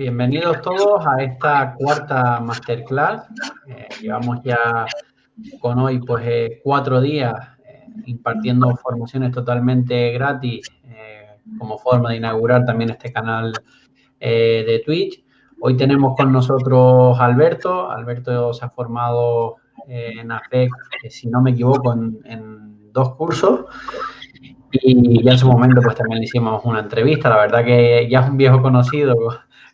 Bienvenidos todos a esta cuarta masterclass. Llevamos ya con hoy 4 días impartiendo formaciones totalmente gratis como forma de inaugurar también este canal de Twitch. Hoy tenemos con nosotros a Alberto. Alberto se ha formado en AFEC, si no me equivoco, en 2 cursos. Y ya en su momento pues también le hicimos una entrevista. La verdad que ya es un viejo conocido, como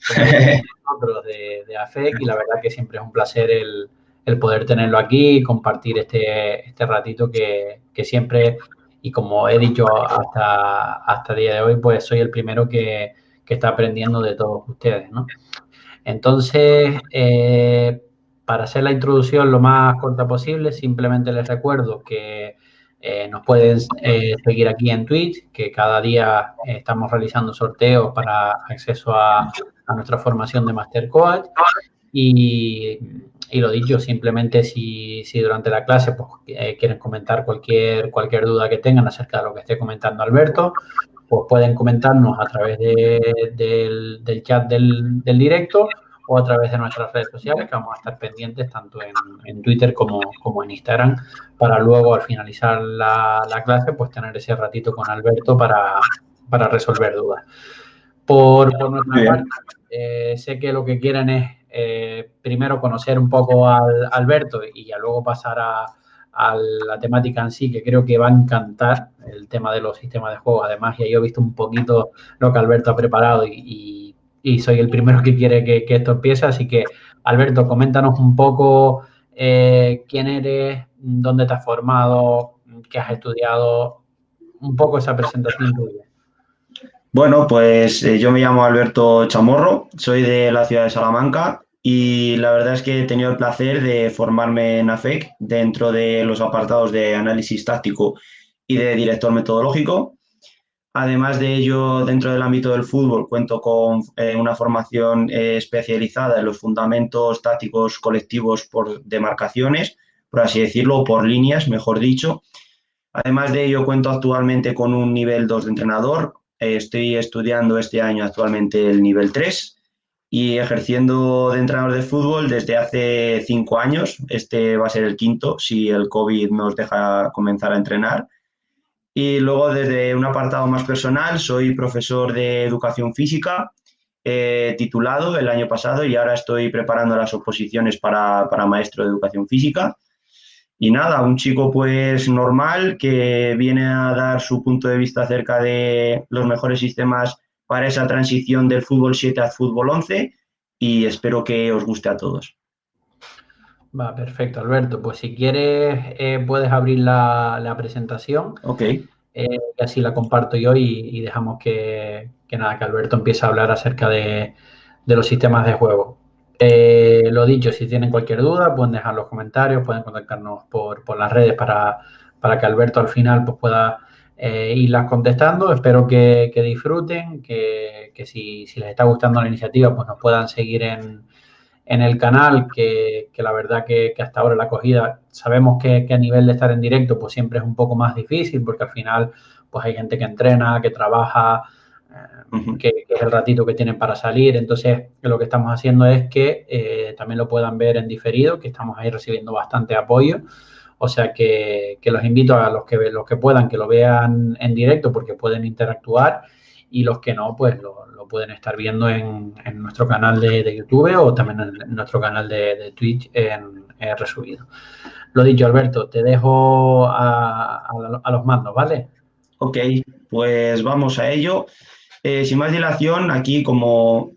decimos nosotros, de AFEC, y la verdad que siempre es un placer el poder tenerlo aquí y compartir este ratito que siempre, y como he dicho hasta el día de hoy, pues soy el primero que está aprendiendo de todos ustedes, ¿no? Entonces, para hacer la introducción lo más corta posible, simplemente les recuerdo que nos pueden seguir aquí en Twitch, que cada día estamos realizando sorteos para acceso a nuestra formación de Master Coach. Y lo dicho, simplemente si durante la clase pues, quieren comentar cualquier duda que tengan acerca de lo que esté comentando Alberto, pues pueden comentarnos a través del chat del directo o a través de nuestras redes sociales, que vamos a estar pendientes tanto en Twitter como en Instagram, para luego al finalizar la clase pues tener ese ratito con Alberto para resolver dudas. Por nuestra parte, sé que lo que quieren es primero conocer un poco a Alberto y ya luego pasar a la temática en sí, que creo que va a encantar el tema de los sistemas de juego. Además, ya yo he visto un poquito lo que Alberto ha preparado y soy el primero que quiere que esto empiece. Así que, Alberto, coméntanos un poco quién eres, dónde te has formado, qué has estudiado, un poco esa presentación tuya. Bueno, pues yo me llamo Alberto Chamorro, soy de la ciudad de Salamanca y la verdad es que he tenido el placer de formarme en AFEC dentro de los apartados de análisis táctico y de director metodológico. Además de ello, dentro del ámbito del fútbol cuento con una formación especializada en los fundamentos tácticos colectivos por demarcaciones, por así decirlo, o por líneas, mejor dicho. Además de ello, cuento actualmente con un nivel 2 de entrenador. Estoy estudiando este año actualmente el nivel 3 y ejerciendo de entrenador de fútbol desde hace 5 años. Este va a ser el quinto, si el COVID nos deja comenzar a entrenar. Y luego, desde un apartado más personal, soy profesor de educación física, titulado el año pasado, y ahora estoy preparando las oposiciones para maestro de educación física. Y nada, un chico pues normal que viene a dar su punto de vista acerca de los mejores sistemas para esa transición del fútbol 7 al fútbol 11 y espero que os guste a todos. Va, perfecto, Alberto. Pues si quieres, puedes abrir la presentación. Ok. Y así la comparto yo y dejamos que Alberto empiece a hablar acerca de los sistemas de juego. Lo dicho, si tienen cualquier duda, pueden dejar los comentarios, pueden contactarnos por las redes para que Alberto al final pues, pueda irlas contestando. Espero que disfruten, que si les está gustando la iniciativa, pues nos puedan seguir en el canal, que la verdad que hasta ahora la acogida, sabemos que a nivel de estar en directo, pues siempre es un poco más difícil, porque al final pues hay gente que entrena, que trabaja, que es el ratito que tienen para salir. Entonces, lo que estamos haciendo es que también lo puedan ver en diferido, que estamos ahí recibiendo bastante apoyo. O sea que los invito a los que puedan que lo vean en directo, porque pueden interactuar, y los que no, pues lo pueden estar viendo en nuestro canal de YouTube o también en nuestro canal de Twitch en resubido. Lo dicho, Alberto, te dejo a los mandos, ¿vale? Ok, pues vamos a ello. Sin más dilación, aquí como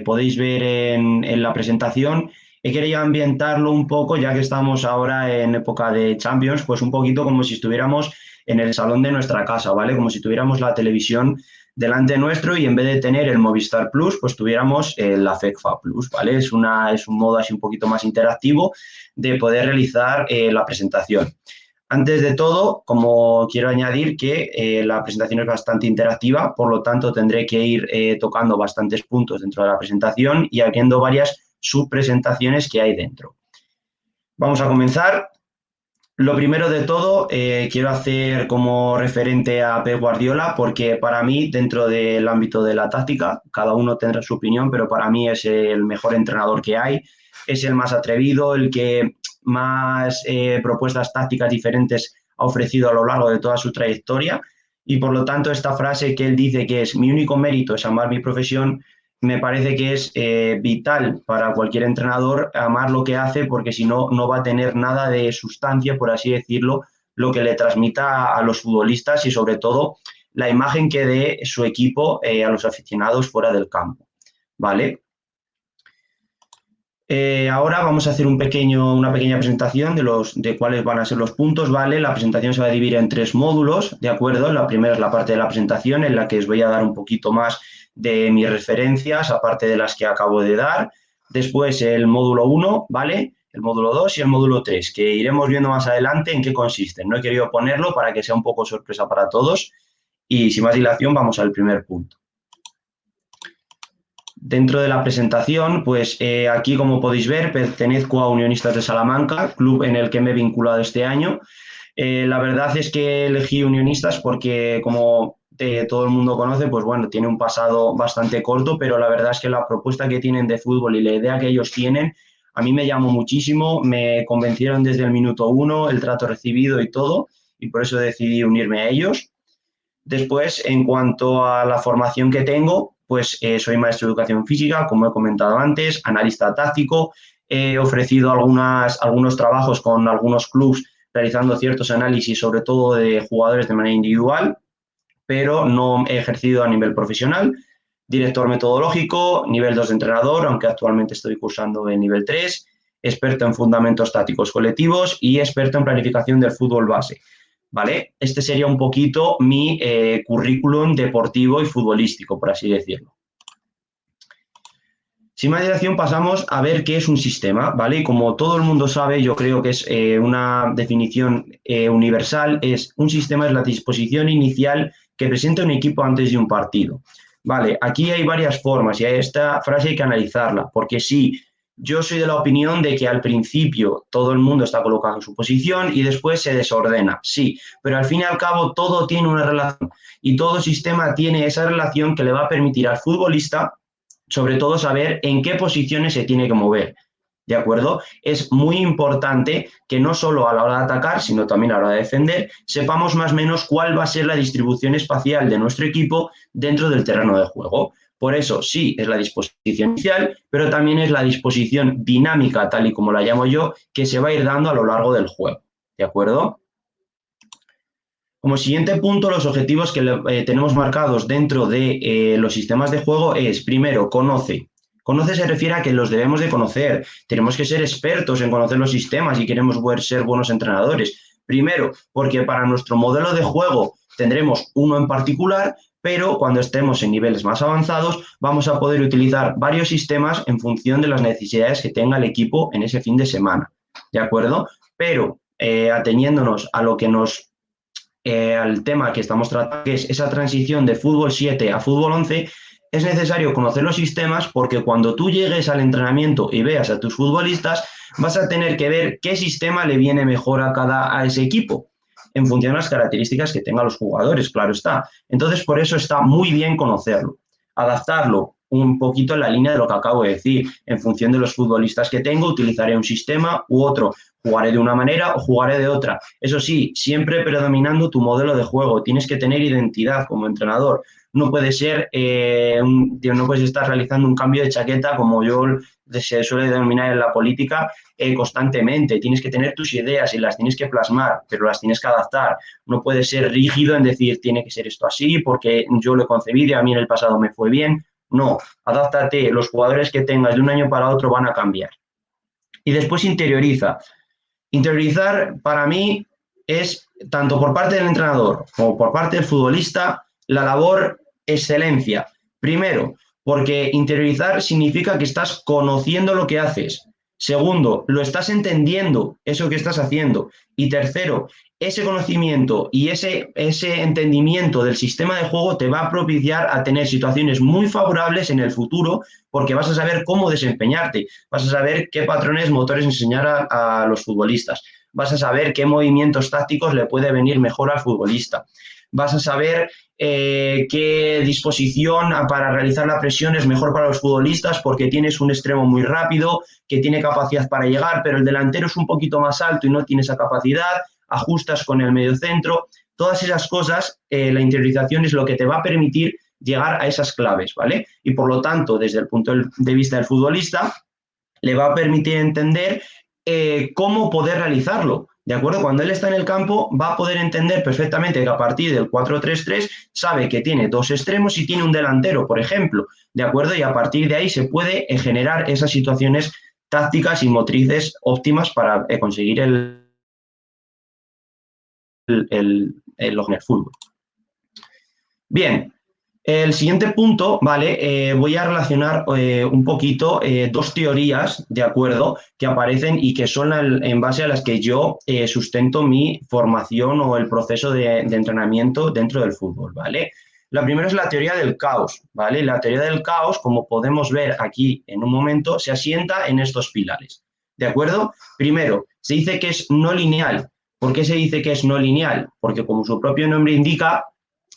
podéis ver en la presentación, he querido ambientarlo un poco, ya que estamos ahora en época de Champions, pues un poquito como si estuviéramos en el salón de nuestra casa, ¿vale? Como si tuviéramos la televisión delante nuestro y en vez de tener el Movistar Plus, pues tuviéramos la FECFA Plus, ¿vale? Es un modo así un poquito más interactivo de poder realizar la presentación. Antes de todo, como quiero añadir que la presentación es bastante interactiva, por lo tanto tendré que ir tocando bastantes puntos dentro de la presentación y abriendo varias subpresentaciones que hay dentro. Vamos a comenzar. Lo primero de todo, quiero hacer como referente a Pep Guardiola, porque para mí, dentro del ámbito de la táctica, cada uno tendrá su opinión, pero para mí es el mejor entrenador que hay, es el más atrevido, el que más propuestas tácticas diferentes ha ofrecido a lo largo de toda su trayectoria. Y por lo tanto, esta frase que él dice que es mi único mérito es amar mi profesión, me parece que es vital para cualquier entrenador amar lo que hace, porque si no, no va a tener nada de sustancia, por así decirlo, lo que le transmita a los futbolistas y sobre todo la imagen que dé su equipo a los aficionados fuera del campo. ¿Vale? Ahora vamos a hacer una pequeña presentación de cuáles van a ser los puntos, ¿vale? La presentación se va a dividir en 3 módulos, ¿de acuerdo? La primera es la parte de la presentación, en la que os voy a dar un poquito más de mis referencias, aparte de las que acabo de dar. Después el módulo 1, ¿vale? El módulo 2 y el módulo 3, que iremos viendo más adelante en qué consisten. No he querido ponerlo para que sea un poco sorpresa para todos. Y sin más dilación, vamos al primer punto. Dentro de la presentación, pues aquí, como podéis ver, pertenezco a Unionistas de Salamanca, club en el que me he vinculado este año. La verdad es que elegí Unionistas porque, como todo el mundo conoce, pues bueno, tiene un pasado bastante corto, pero la verdad es que la propuesta que tienen de fútbol y la idea que ellos tienen, a mí me llamó muchísimo, me convencieron desde el minuto 1, el trato recibido y todo, y por eso decidí unirme a ellos. Después, en cuanto a la formación que tengo, pues soy maestro de educación física, como he comentado antes, analista táctico. He ofrecido algunos trabajos con algunos clubes realizando ciertos análisis, sobre todo de jugadores de manera individual, pero no he ejercido a nivel profesional. Director metodológico, nivel 2 de entrenador, aunque actualmente estoy cursando en nivel 3, experto en fundamentos tácticos colectivos y experto en planificación del fútbol base. ¿Vale? Este sería un poquito mi currículum deportivo y futbolístico, por así decirlo. Sin más dilación, pasamos a ver qué es un sistema, ¿vale? Y como todo el mundo sabe, yo creo que es una definición universal, un sistema es la disposición inicial que presenta un equipo antes de un partido. Vale, aquí hay varias formas y esta frase hay que analizarla, porque sí, yo soy de la opinión de que al principio todo el mundo está colocado en su posición y después se desordena, sí, pero al fin y al cabo todo tiene una relación y todo sistema tiene esa relación que le va a permitir al futbolista sobre todo saber en qué posiciones se tiene que mover. ¿De acuerdo? Es muy importante que no solo a la hora de atacar, sino también a la hora de defender, sepamos más o menos cuál va a ser la distribución espacial de nuestro equipo dentro del terreno de juego. Por eso, sí, es la disposición inicial, pero también es la disposición dinámica, tal y como la llamo yo, que se va a ir dando a lo largo del juego. ¿De acuerdo? Como siguiente punto, los objetivos que tenemos marcados dentro de los sistemas de juego es, primero, conoce. Conoce se refiere a que los debemos de conocer. Tenemos que ser expertos en conocer los sistemas y queremos ser buenos entrenadores. Primero, porque para nuestro modelo de juego tendremos uno en particular, pero cuando estemos en niveles más avanzados vamos a poder utilizar varios sistemas en función de las necesidades que tenga el equipo en ese fin de semana. ¿De acuerdo? Pero ateniéndonos a lo que al tema que estamos tratando, que es esa transición de fútbol 7 a fútbol 11, es necesario conocer los sistemas porque cuando tú llegues al entrenamiento y veas a tus futbolistas, vas a tener que ver qué sistema le viene mejor a ese equipo, en función de las características que tengan los jugadores, claro está. Entonces, por eso está muy bien conocerlo, adaptarlo un poquito en la línea de lo que acabo de decir. En función de los futbolistas que tengo, utilizaré un sistema u otro. Jugaré de una manera o jugaré de otra. Eso sí, siempre predominando tu modelo de juego. Tienes que tener identidad como entrenador. No puede ser, no puedes estar realizando un cambio de chaqueta como se suele denominar en la política constantemente. Tienes que tener tus ideas y las tienes que plasmar, pero las tienes que adaptar. No puedes ser rígido en decir tiene que ser esto así porque yo lo he concebido y a mí en el pasado me fue bien. No, adáptate. Los jugadores que tengas de un año para otro van a cambiar. Y después interioriza. Interiorizar para mí es, tanto por parte del entrenador como por parte del futbolista, la labor excelencia. Primero, porque interiorizar significa que estás conociendo lo que haces. Segundo, lo estás entendiendo, eso que estás haciendo. Y tercero, ese conocimiento y ese entendimiento del sistema de juego te va a propiciar a tener situaciones muy favorables en el futuro porque vas a saber cómo desempeñarte, vas a saber qué patrones motores enseñar a los futbolistas. vas a saber qué movimientos tácticos le puede venir mejor al futbolista, vas a saber qué disposición para realizar la presión es mejor para los futbolistas porque tienes un extremo muy rápido que tiene capacidad para llegar, pero el delantero es un poquito más alto y no tiene esa capacidad, ajustas con el mediocentro. Todas esas cosas, la interiorización es lo que te va a permitir llegar a esas claves, ¿vale? Y por lo tanto, desde el punto de vista del futbolista, le va a permitir entender cómo poder realizarlo, ¿de acuerdo? Cuando él está en el campo va a poder entender perfectamente que a partir del 4-3-3 sabe que tiene dos extremos y tiene un delantero, por ejemplo, ¿de acuerdo? Y a partir de ahí se puede generar esas situaciones tácticas y motrices óptimas para conseguir el fútbol. Bien, el siguiente punto, ¿vale? Voy a relacionar un poquito dos teorías, ¿de acuerdo?, que aparecen y que son en base a las que yo sustento mi formación o el proceso de entrenamiento dentro del fútbol, ¿vale? La primera es la teoría del caos, ¿vale? La teoría del caos, como podemos ver aquí en un momento, se asienta en estos pilares, ¿de acuerdo? Primero, se dice que es no lineal. ¿Por qué se dice que es no lineal? Porque como su propio nombre indica,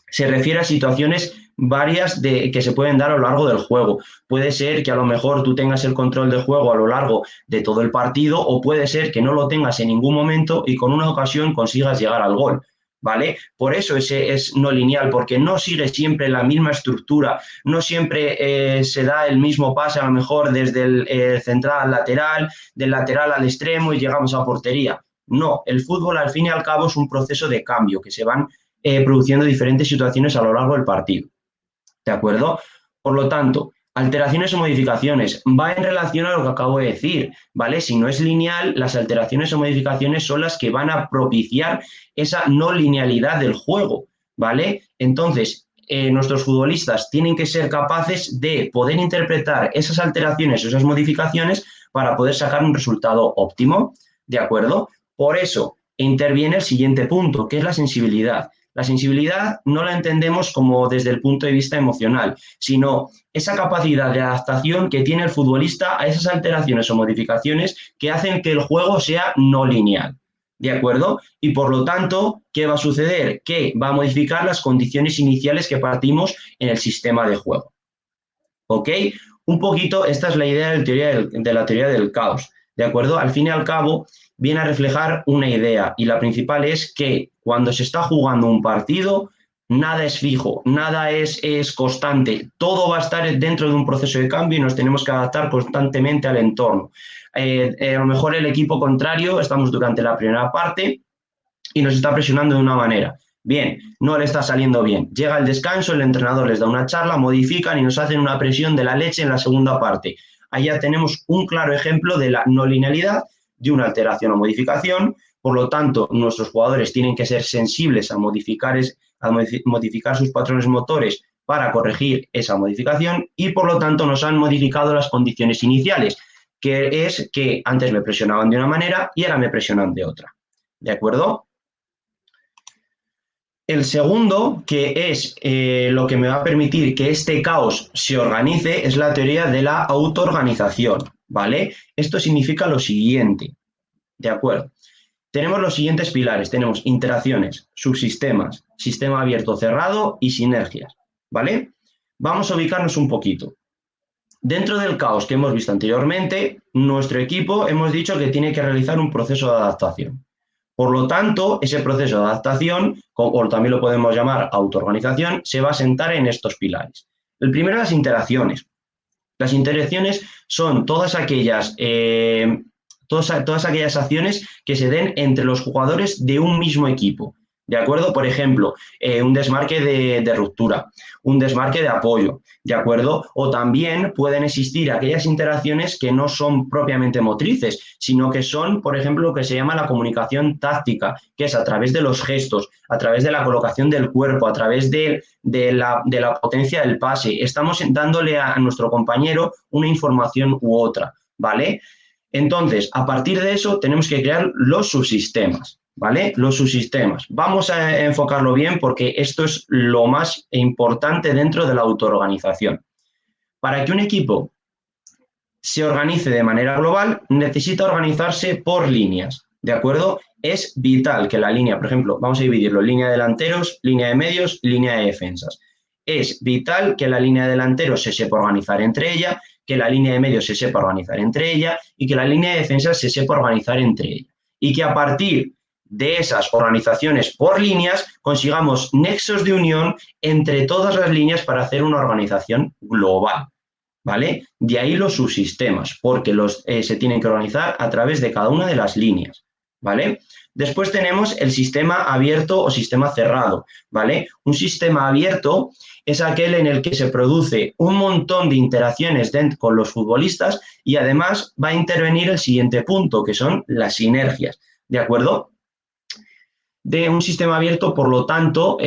se refiere a situaciones varias que se pueden dar a lo largo del juego. Puede ser que a lo mejor tú tengas el control del juego a lo largo de todo el partido o puede ser que no lo tengas en ningún momento y con una ocasión consigas llegar al gol, ¿vale? Por eso ese es no lineal, porque no sigue siempre la misma estructura, no siempre se da el mismo pase a lo mejor desde el central al lateral, del lateral al extremo y llegamos a portería. No, el fútbol al fin y al cabo es un proceso de cambio que se van produciendo diferentes situaciones a lo largo del partido. ¿De acuerdo? Por lo tanto, alteraciones o modificaciones va en relación a lo que acabo de decir, ¿vale? Si no es lineal, las alteraciones o modificaciones son las que van a propiciar esa no linealidad del juego, ¿vale? Entonces, nuestros futbolistas tienen que ser capaces de poder interpretar esas alteraciones o esas modificaciones para poder sacar un resultado óptimo, ¿de acuerdo? Por eso interviene el siguiente punto, que es la sensibilidad. La sensibilidad no la entendemos como desde el punto de vista emocional, sino esa capacidad de adaptación que tiene el futbolista a esas alteraciones o modificaciones que hacen que el juego sea no lineal. ¿De acuerdo? Y por lo tanto, ¿qué va a suceder? Que va a modificar las condiciones iniciales que partimos en el sistema de juego. ¿Ok? Un poquito, esta es la idea de la teoría del caos. ¿De acuerdo? Al fin y al cabo, viene a reflejar una idea y la principal es que cuando se está jugando un partido, nada es fijo, nada es constante, todo va a estar dentro de un proceso de cambio y nos tenemos que adaptar constantemente al entorno. A lo mejor el equipo contrario, estamos durante la primera parte y nos está presionando de una manera. Bien, no le está saliendo bien. Llega el descanso, el entrenador les da una charla, modifican y nos hacen una presión de la leche en la segunda parte. Allá tenemos un claro ejemplo de la no linealidad, de una alteración o modificación. Por lo tanto, nuestros jugadores tienen que ser sensibles a modificar sus patrones motores para corregir esa modificación y, por lo tanto, nos han modificado las condiciones iniciales, que es que antes me presionaban de una manera y ahora me presionan de otra. ¿De acuerdo? El segundo, que es lo que me va a permitir que este caos se organice, es la teoría de la autoorganización, ¿vale? Esto significa lo siguiente, ¿de acuerdo? Tenemos los siguientes pilares, tenemos interacciones, subsistemas, sistema abierto cerrado y sinergias, ¿vale? Vamos a ubicarnos un poquito. Dentro del caos que hemos visto anteriormente, nuestro equipo hemos dicho que tiene que realizar un proceso de adaptación. Por lo tanto, ese proceso de adaptación, o también lo podemos llamar autoorganización, se va a sentar en estos pilares. El primero, las interacciones. Las interacciones son todas aquellas acciones que se den entre los jugadores de un mismo equipo. ¿De acuerdo? Por ejemplo, un desmarque de ruptura, un desmarque de apoyo, ¿de acuerdo? O también pueden existir aquellas interacciones que no son propiamente motrices, sino que son, por ejemplo, lo que se llama la comunicación táctica, que es a través de los gestos, a través de la colocación del cuerpo, a través de la potencia del pase. Estamos dándole a nuestro compañero una información u otra, ¿vale? Entonces, a partir de eso, tenemos que crear los subsistemas, ¿vale? Los subsistemas. Vamos a enfocarlo bien porque esto es lo más importante dentro de la autoorganización. Para que un equipo se organice de manera global, necesita organizarse por líneas, ¿de acuerdo? Es vital que la línea, por ejemplo, vamos a dividirlo, línea de delanteros, línea de medios, línea de defensas. Es vital que la línea de delanteros se sepa organizar entre ella, que la línea de medios se sepa organizar entre ella y que la línea de defensas se sepa organizar entre ella. Y que a partir de esas organizaciones por líneas consigamos nexos de unión entre todas las líneas para hacer una organización global, ¿vale? De ahí los subsistemas, porque se tienen que organizar a través de cada una de las líneas, ¿vale? Después tenemos el sistema abierto o sistema cerrado, ¿vale? Un sistema abierto es aquel en el que se produce un montón de interacciones con los futbolistas y además va a intervenir el siguiente punto, que son las sinergias, ¿de acuerdo? De un sistema abierto, por lo tanto,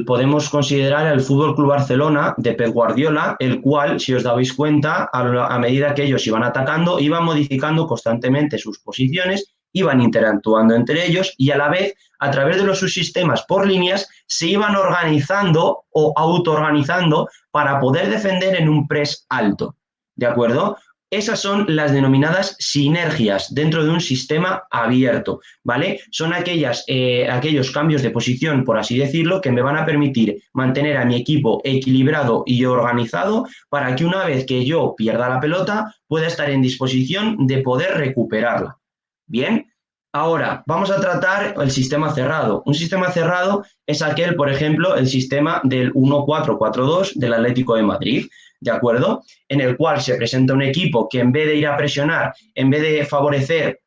podemos considerar el Fútbol Club Barcelona de Pep Guardiola, el cual, si os dabais cuenta, a medida que ellos iban atacando, iban modificando constantemente sus posiciones, iban interactuando entre ellos y a la vez, a través de los subsistemas por líneas, se iban organizando o autoorganizando para poder defender en un press alto, ¿de acuerdo? Esas son las denominadas sinergias dentro de un sistema abierto, ¿vale? Son aquellos cambios de posición, por así decirlo, que me van a permitir mantener a mi equipo equilibrado y organizado para que una vez que yo pierda la pelota pueda estar en disposición de poder recuperarla. Bien, ahora vamos a tratar el sistema cerrado. Un sistema cerrado es aquel, por ejemplo, el sistema del 1-4-4-2 del Atlético de Madrid, ¿de acuerdo? En el cual se presenta un equipo que en vez de ir a presionar, en vez de favorecer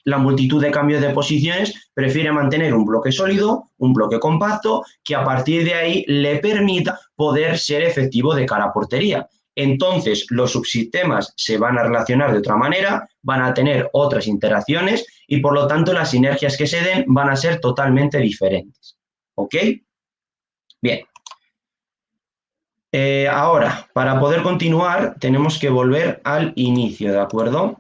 la multitud de cambios de posiciones, prefiere mantener un bloque sólido, un bloque compacto, que a partir de ahí le permita poder ser efectivo de cara a portería. Entonces, los subsistemas se van a relacionar de otra manera, van a tener otras interacciones y, por lo tanto, las sinergias que se den van a ser totalmente diferentes. ¿Ok? Bien. Ahora, para poder continuar, tenemos que volver al inicio, ¿de acuerdo?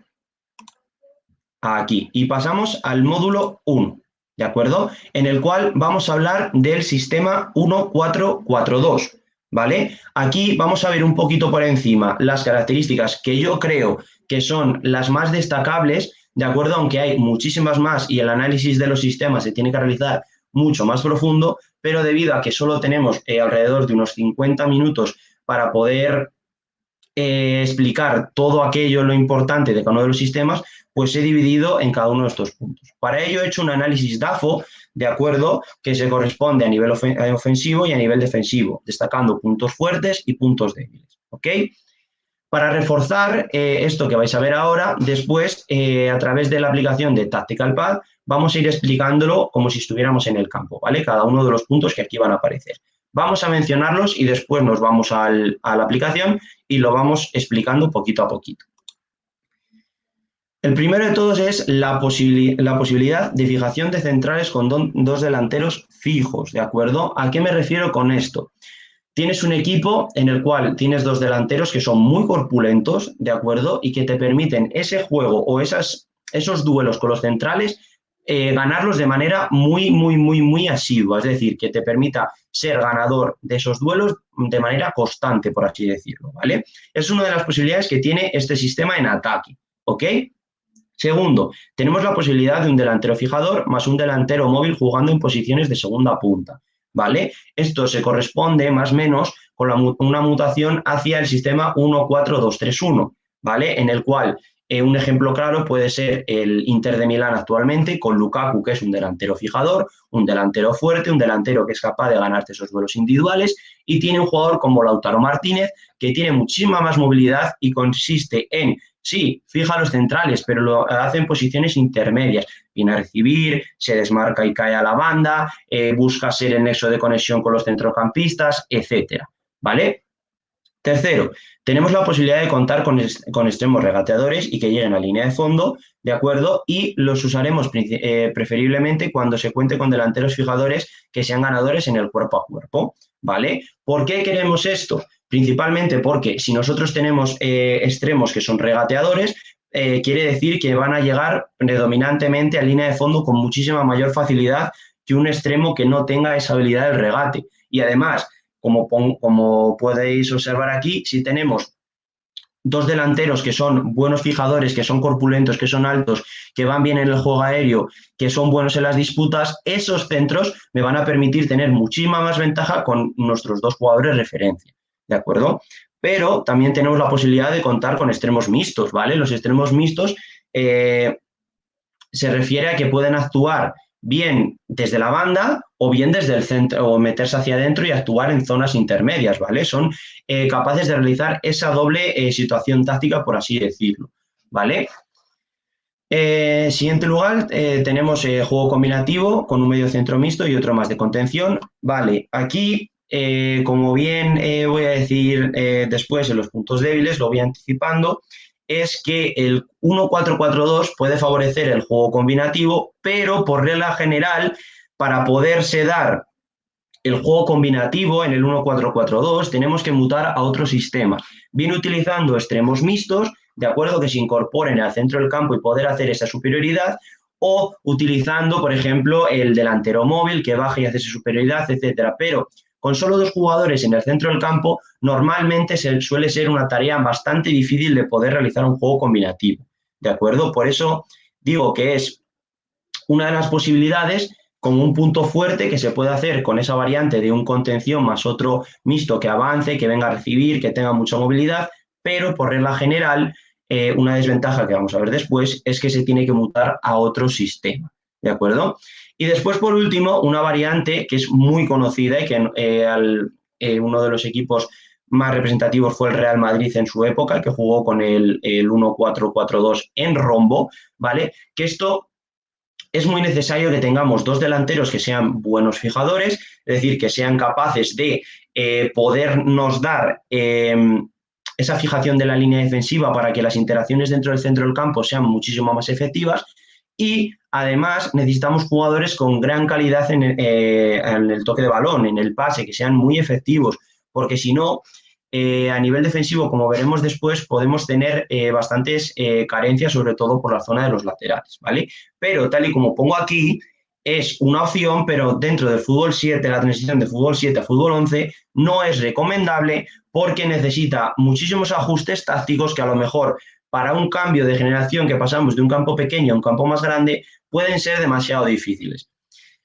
Aquí. Y pasamos al módulo 1, ¿de acuerdo? En el cual vamos a hablar del sistema 1-4-4-2, ¿vale? Aquí vamos a ver un poquito por encima las características que yo creo que son las más destacables, ¿de acuerdo? Aunque hay muchísimas más y el análisis de los sistemas se tiene que realizar mucho más profundo, pero debido a que solo tenemos alrededor de unos 50 minutos para poder explicar todo aquello, lo importante de cada uno de los sistemas, pues he dividido en cada uno de estos puntos. Para ello he hecho un análisis DAFO, de acuerdo, que se corresponde a nivel ofensivo y a nivel defensivo, destacando puntos fuertes y puntos débiles. ¿Ok? Para reforzar esto que vais a ver ahora, después, a través de la aplicación de Tactical Pad, vamos a ir explicándolo como si estuviéramos en el campo, ¿vale? Cada uno de los puntos que aquí van a aparecer. Vamos a mencionarlos y después nos vamos a la aplicación y lo vamos explicando poquito a poquito. El primero de todos es la posibilidad de fijación de centrales con dos delanteros fijos, ¿de acuerdo? ¿A qué me refiero con esto? Tienes un equipo en el cual tienes dos delanteros que son muy corpulentos, ¿de acuerdo? Y que te permiten ese juego o esos duelos con los centrales ganarlos de manera muy asidua, es decir, que te permita ser ganador de esos duelos de manera constante, por así decirlo, ¿vale? Es una de las posibilidades que tiene este sistema en ataque, ¿ok? Segundo, tenemos la posibilidad de un delantero fijador más un delantero móvil jugando en posiciones de segunda punta, ¿vale? Esto se corresponde más o menos con una mutación hacia el sistema 1-4-2-3-1, ¿vale? En el cual un ejemplo claro puede ser el Inter de Milán actualmente con Lukaku, que es un delantero fijador, un delantero fuerte, un delantero que es capaz de ganarte esos duelos individuales, y tiene un jugador como Lautaro Martínez que tiene muchísima más movilidad y consiste en, sí, fija los centrales, pero lo hace en posiciones intermedias. Viene a recibir, se desmarca y cae a la banda, busca ser el nexo de conexión con los centrocampistas, etcétera, ¿vale? Tercero, tenemos la posibilidad de contar con extremos regateadores y que lleguen a línea de fondo, ¿de acuerdo? Y los usaremos preferiblemente cuando se cuente con delanteros fijadores que sean ganadores en el cuerpo a cuerpo, ¿vale? ¿Por qué queremos esto? Principalmente porque si nosotros tenemos extremos que son regateadores, quiere decir que van a llegar predominantemente a línea de fondo con muchísima mayor facilidad que un extremo que no tenga esa habilidad del regate. Y además, como podéis observar aquí, si tenemos dos delanteros que son buenos fijadores, que son corpulentos, que son altos, que van bien en el juego aéreo, que son buenos en las disputas, esos centros me van a permitir tener muchísima más ventaja con nuestros dos jugadores de referencia, ¿de acuerdo? Pero también tenemos la posibilidad de contar con extremos mixtos, ¿vale? Los extremos mixtos se refiere a que pueden actuar bien desde la banda o bien desde el centro, o meterse hacia adentro y actuar en zonas intermedias, ¿vale? Son capaces de realizar esa doble situación táctica, por así decirlo, ¿vale? Siguiente lugar, tenemos juego combinativo con un medio centro mixto y otro más de contención. Vale, aquí, como bien voy a decir después en los puntos débiles, lo voy anticipando, es que el 1-4-4-2 puede favorecer el juego combinativo, pero por regla general, para poderse dar el juego combinativo en el 1-4-4-2 tenemos que mutar a otro sistema, bien utilizando extremos mixtos, de acuerdo, que se incorporen al centro del campo y poder hacer esa superioridad, o utilizando, por ejemplo, el delantero móvil que baja y hace esa superioridad, etcétera. Pero con solo dos jugadores en el centro del campo, normalmente suele ser una tarea bastante difícil de poder realizar un juego combinativo, ¿de acuerdo? Por eso digo que es una de las posibilidades como un punto fuerte que se puede hacer con esa variante de un contención más otro mixto que avance, que venga a recibir, que tenga mucha movilidad, pero por regla general, una desventaja que vamos a ver después es que se tiene que mutar a otro sistema, ¿de acuerdo? Y después, por último, una variante que es muy conocida y que uno de los equipos más representativos fue el Real Madrid en su época, que jugó con el 1-4-4-2 en rombo, ¿vale? Que esto es muy necesario que tengamos dos delanteros que sean buenos fijadores, es decir, que sean capaces de podernos dar esa fijación de la línea defensiva para que las interacciones dentro del centro del campo sean muchísimo más efectivas, y además necesitamos jugadores con gran calidad en el toque de balón, en el pase, que sean muy efectivos, porque si no, a nivel defensivo, como veremos después, podemos tener bastantes carencias, sobre todo por la zona de los laterales, ¿vale? Pero tal y como pongo aquí, es una opción, pero dentro del fútbol 7, la transición de fútbol 7 a fútbol 11, no es recomendable porque necesita muchísimos ajustes tácticos que a lo mejor para un cambio de generación que pasamos de un campo pequeño a un campo más grande pueden ser demasiado difíciles.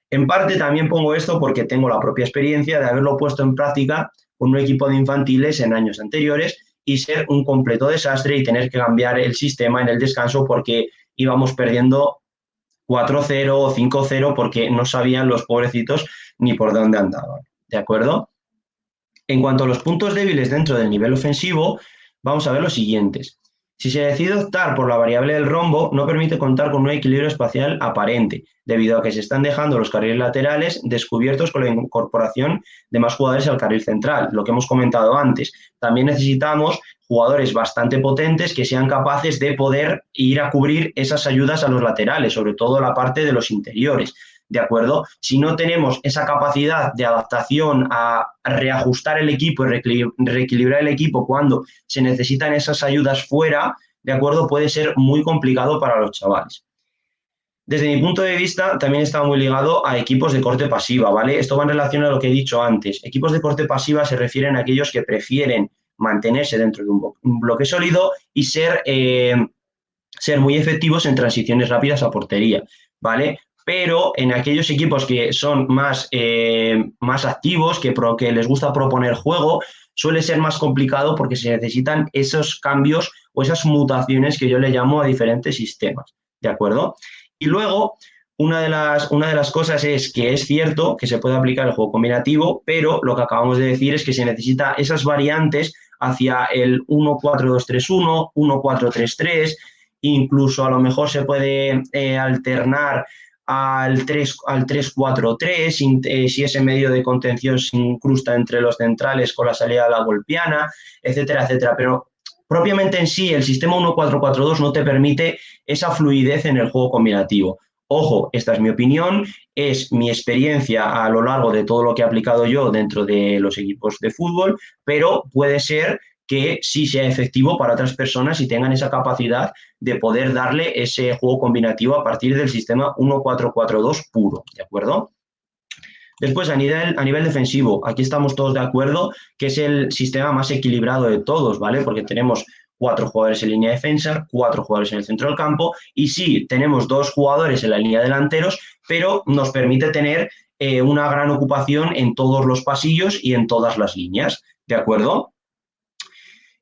En parte también pongo esto porque tengo la propia experiencia de haberlo puesto en práctica con un equipo de infantiles en años anteriores y ser un completo desastre y tener que cambiar el sistema en el descanso porque íbamos perdiendo 4-0 o 5-0 porque no sabían los pobrecitos ni por dónde andaban, ¿de acuerdo? En cuanto a los puntos débiles dentro del nivel ofensivo, vamos a ver los siguientes. Si se decide optar por la variable del rombo, no permite contar con un equilibrio espacial aparente, debido a que se están dejando los carriles laterales descubiertos con la incorporación de más jugadores al carril central, lo que hemos comentado antes. También necesitamos jugadores bastante potentes que sean capaces de poder ir a cubrir esas ayudas a los laterales, sobre todo la parte de los interiores. ¿De acuerdo? Si no tenemos esa capacidad de adaptación a reajustar el equipo y reequilibrar el equipo cuando se necesitan esas ayudas fuera, ¿de acuerdo? Puede ser muy complicado para los chavales. Desde mi punto de vista, también está muy ligado a equipos de corte pasiva, ¿vale? Esto va en relación a lo que he dicho antes. Equipos de corte pasiva se refieren a aquellos que prefieren mantenerse dentro de un bloque sólido y ser muy efectivos en transiciones rápidas a portería, ¿vale? Pero en aquellos equipos que son más activos, que les gusta proponer juego, suele ser más complicado porque se necesitan esos cambios o esas mutaciones que yo le llamo a diferentes sistemas, ¿de acuerdo? Y luego, una de las cosas es que es cierto que se puede aplicar el juego combinativo, pero lo que acabamos de decir es que se necesita esas variantes hacia el 1-4-2-3-1, 1-4-3-3, incluso a lo mejor se puede alternar al 3-4-3, si ese medio de contención se incrusta entre los centrales con la salida de la golpiana, etcétera, etcétera. Pero propiamente en sí, el sistema 1-4-4-2 no te permite esa fluidez en el juego combinativo. Ojo, esta es mi opinión, es mi experiencia a lo largo de todo lo que he aplicado yo dentro de los equipos de fútbol, pero puede ser que sí sea efectivo para otras personas y tengan esa capacidad de poder darle ese juego combinativo a partir del sistema 1-4-4-2 puro, ¿de acuerdo? Después, a nivel defensivo, aquí estamos todos de acuerdo que es el sistema más equilibrado de todos, ¿vale? Porque tenemos 4 jugadores en línea de defensa, 4 jugadores en el centro del campo, y sí, tenemos 2 jugadores en la línea de delanteros, pero nos permite tener una gran ocupación en todos los pasillos y en todas las líneas, ¿de acuerdo?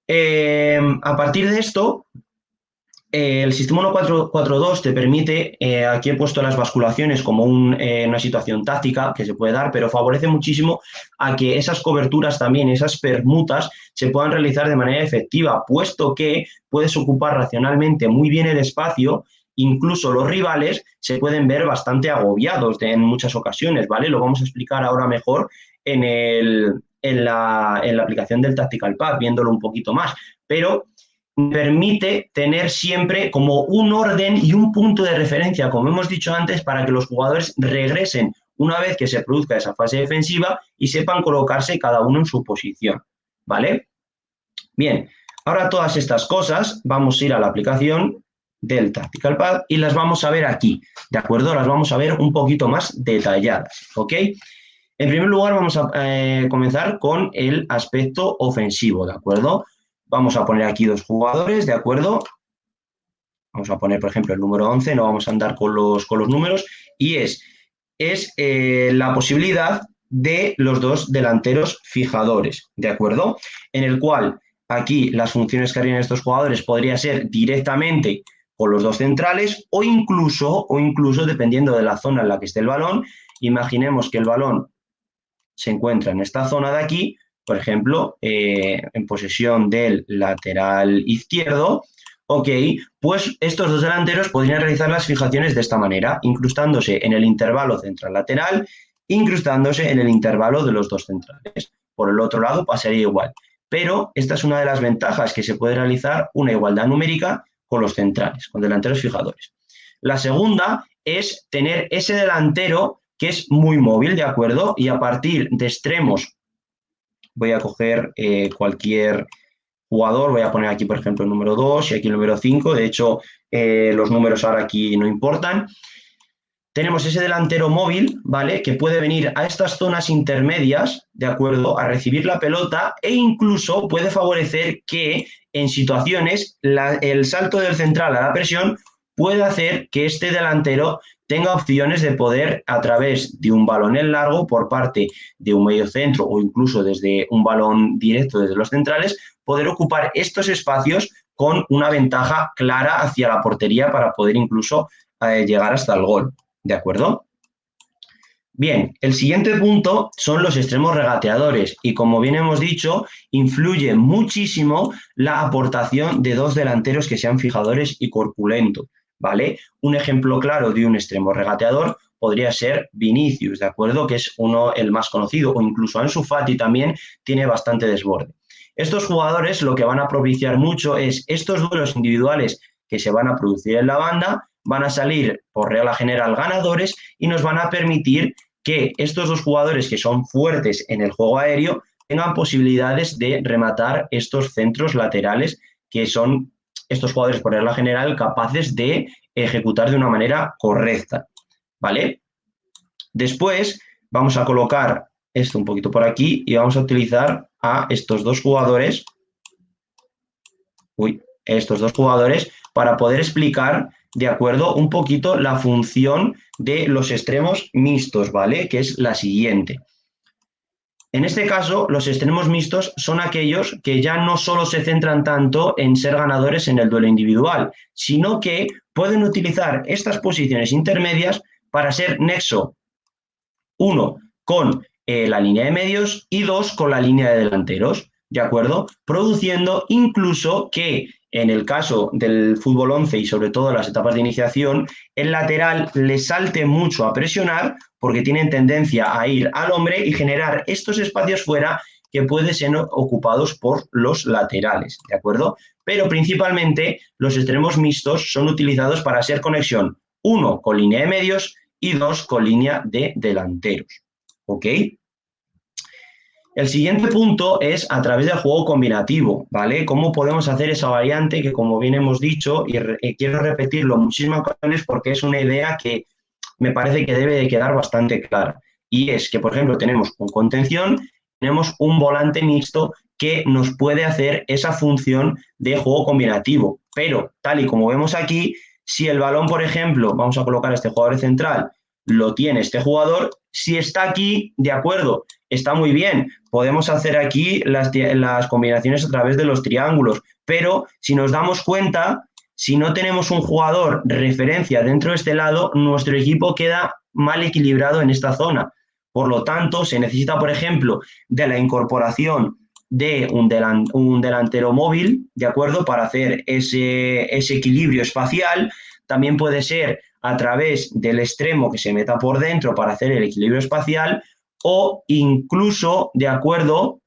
A partir de esto, el sistema 1-4-4-2 te permite, aquí he puesto las basculaciones como una situación táctica que se puede dar, pero favorece muchísimo a que esas coberturas también, esas permutas, se puedan realizar de manera efectiva, puesto que puedes ocupar racionalmente muy bien el espacio, incluso los rivales se pueden ver bastante agobiados en muchas ocasiones, ¿vale? Lo vamos a explicar ahora mejor en la aplicación del Tactical Pad, viéndolo un poquito más, pero permite tener siempre como un orden y un punto de referencia, como hemos dicho antes, para que los jugadores regresen una vez que se produzca esa fase defensiva y sepan colocarse cada uno en su posición, ¿vale? Bien, ahora todas estas cosas vamos a ir a la aplicación del Tactical Pad y las vamos a ver aquí, ¿de acuerdo? Las vamos a ver un poquito más detalladas, ¿ok? En primer lugar vamos a comenzar con el aspecto ofensivo, ¿de acuerdo? Vamos a poner aquí 2 jugadores, ¿de acuerdo? Vamos a poner, por ejemplo, el número 11, no vamos a andar con los números, y es la posibilidad de los 2 delanteros fijadores, ¿de acuerdo? En el cual aquí las funciones que harían estos jugadores podría ser directamente con los 2 centrales o incluso dependiendo de la zona en la que esté el balón, imaginemos que el balón se encuentra en esta zona de aquí, por ejemplo, en posesión del lateral izquierdo, ok, pues estos 2 delanteros podrían realizar las fijaciones de esta manera, incrustándose en el intervalo central-lateral, incrustándose en el intervalo de los 2 centrales. Por el otro lado pasaría igual. Pero esta es una de las ventajas, que se puede realizar una igualdad numérica con los centrales, con delanteros fijadores. La segunda es tener ese delantero que es muy móvil, ¿de acuerdo? Y a partir de extremos, voy a coger cualquier jugador, voy a poner aquí, por ejemplo, el número 2 y aquí el número 5, de hecho, los números ahora aquí no importan. Tenemos ese delantero móvil, ¿vale? Que puede venir a estas zonas intermedias, ¿de acuerdo? A recibir la pelota e incluso puede favorecer que en situaciones el salto del central a la presión puede hacer que este delantero tenga opciones de poder, a través de un balón en largo por parte de un mediocentro o incluso desde un balón directo desde los centrales, poder ocupar estos espacios con una ventaja clara hacia la portería para poder incluso llegar hasta el gol. ¿De acuerdo? Bien, el siguiente punto son los extremos regateadores y, como bien hemos dicho, influye muchísimo la aportación de 2 delanteros que sean fijadores y corpulentos, ¿vale? Un ejemplo claro de un extremo regateador podría ser Vinicius, ¿de acuerdo? Que es el más conocido, o incluso Ansu Fati también tiene bastante desborde. Estos jugadores lo que van a propiciar mucho es estos duelos individuales que se van a producir en la banda, van a salir por regla general ganadores y nos van a permitir que estos 2 jugadores que son fuertes en el juego aéreo tengan posibilidades de rematar estos centros laterales que son estos jugadores por regla general capaces de ejecutar de una manera correcta, ¿vale? Después vamos a colocar esto un poquito por aquí y vamos a utilizar a estos 2 jugadores, para poder explicar, de acuerdo, un poquito la función de los extremos mixtos, ¿vale? Que es la siguiente. En este caso, los extremos mixtos son aquellos que ya no solo se centran tanto en ser ganadores en el duelo individual, sino que pueden utilizar estas posiciones intermedias para ser nexo, 1, con la línea de medios y 2, con la línea de delanteros, ¿de acuerdo? Produciendo incluso que en el caso del fútbol 11 y sobre todo en las etapas de iniciación, el lateral le salte mucho a presionar porque tienen tendencia a ir al hombre y generar estos espacios fuera que pueden ser ocupados por los laterales, ¿de acuerdo? Pero principalmente los extremos mixtos son utilizados para hacer conexión, 1, con línea de medios y 2, con línea de delanteros, ¿ok? El siguiente punto es a través del juego combinativo, ¿vale? ¿Cómo podemos hacer esa variante que, como bien hemos dicho, y quiero repetirlo muchísimas ocasiones porque es una idea que me parece que debe de quedar bastante clara? Y es que, por ejemplo, tenemos un contención tenemos un volante mixto que nos puede hacer esa función de juego combinativo. Pero, tal y como vemos aquí, si el balón, por ejemplo, vamos a colocar a este jugador central, lo tiene este jugador, si está aquí, de acuerdo, está muy bien, podemos hacer aquí las combinaciones a través de los triángulos, pero si nos damos cuenta, si no tenemos un jugador referencia dentro de este lado, nuestro equipo queda mal equilibrado en esta zona. Por lo tanto, se necesita, por ejemplo, de la incorporación de un delantero móvil, ¿de acuerdo? Para hacer ese equilibrio espacial. También puede ser a través del extremo que se meta por dentro para hacer el equilibrio espacial o incluso, de acuerdo,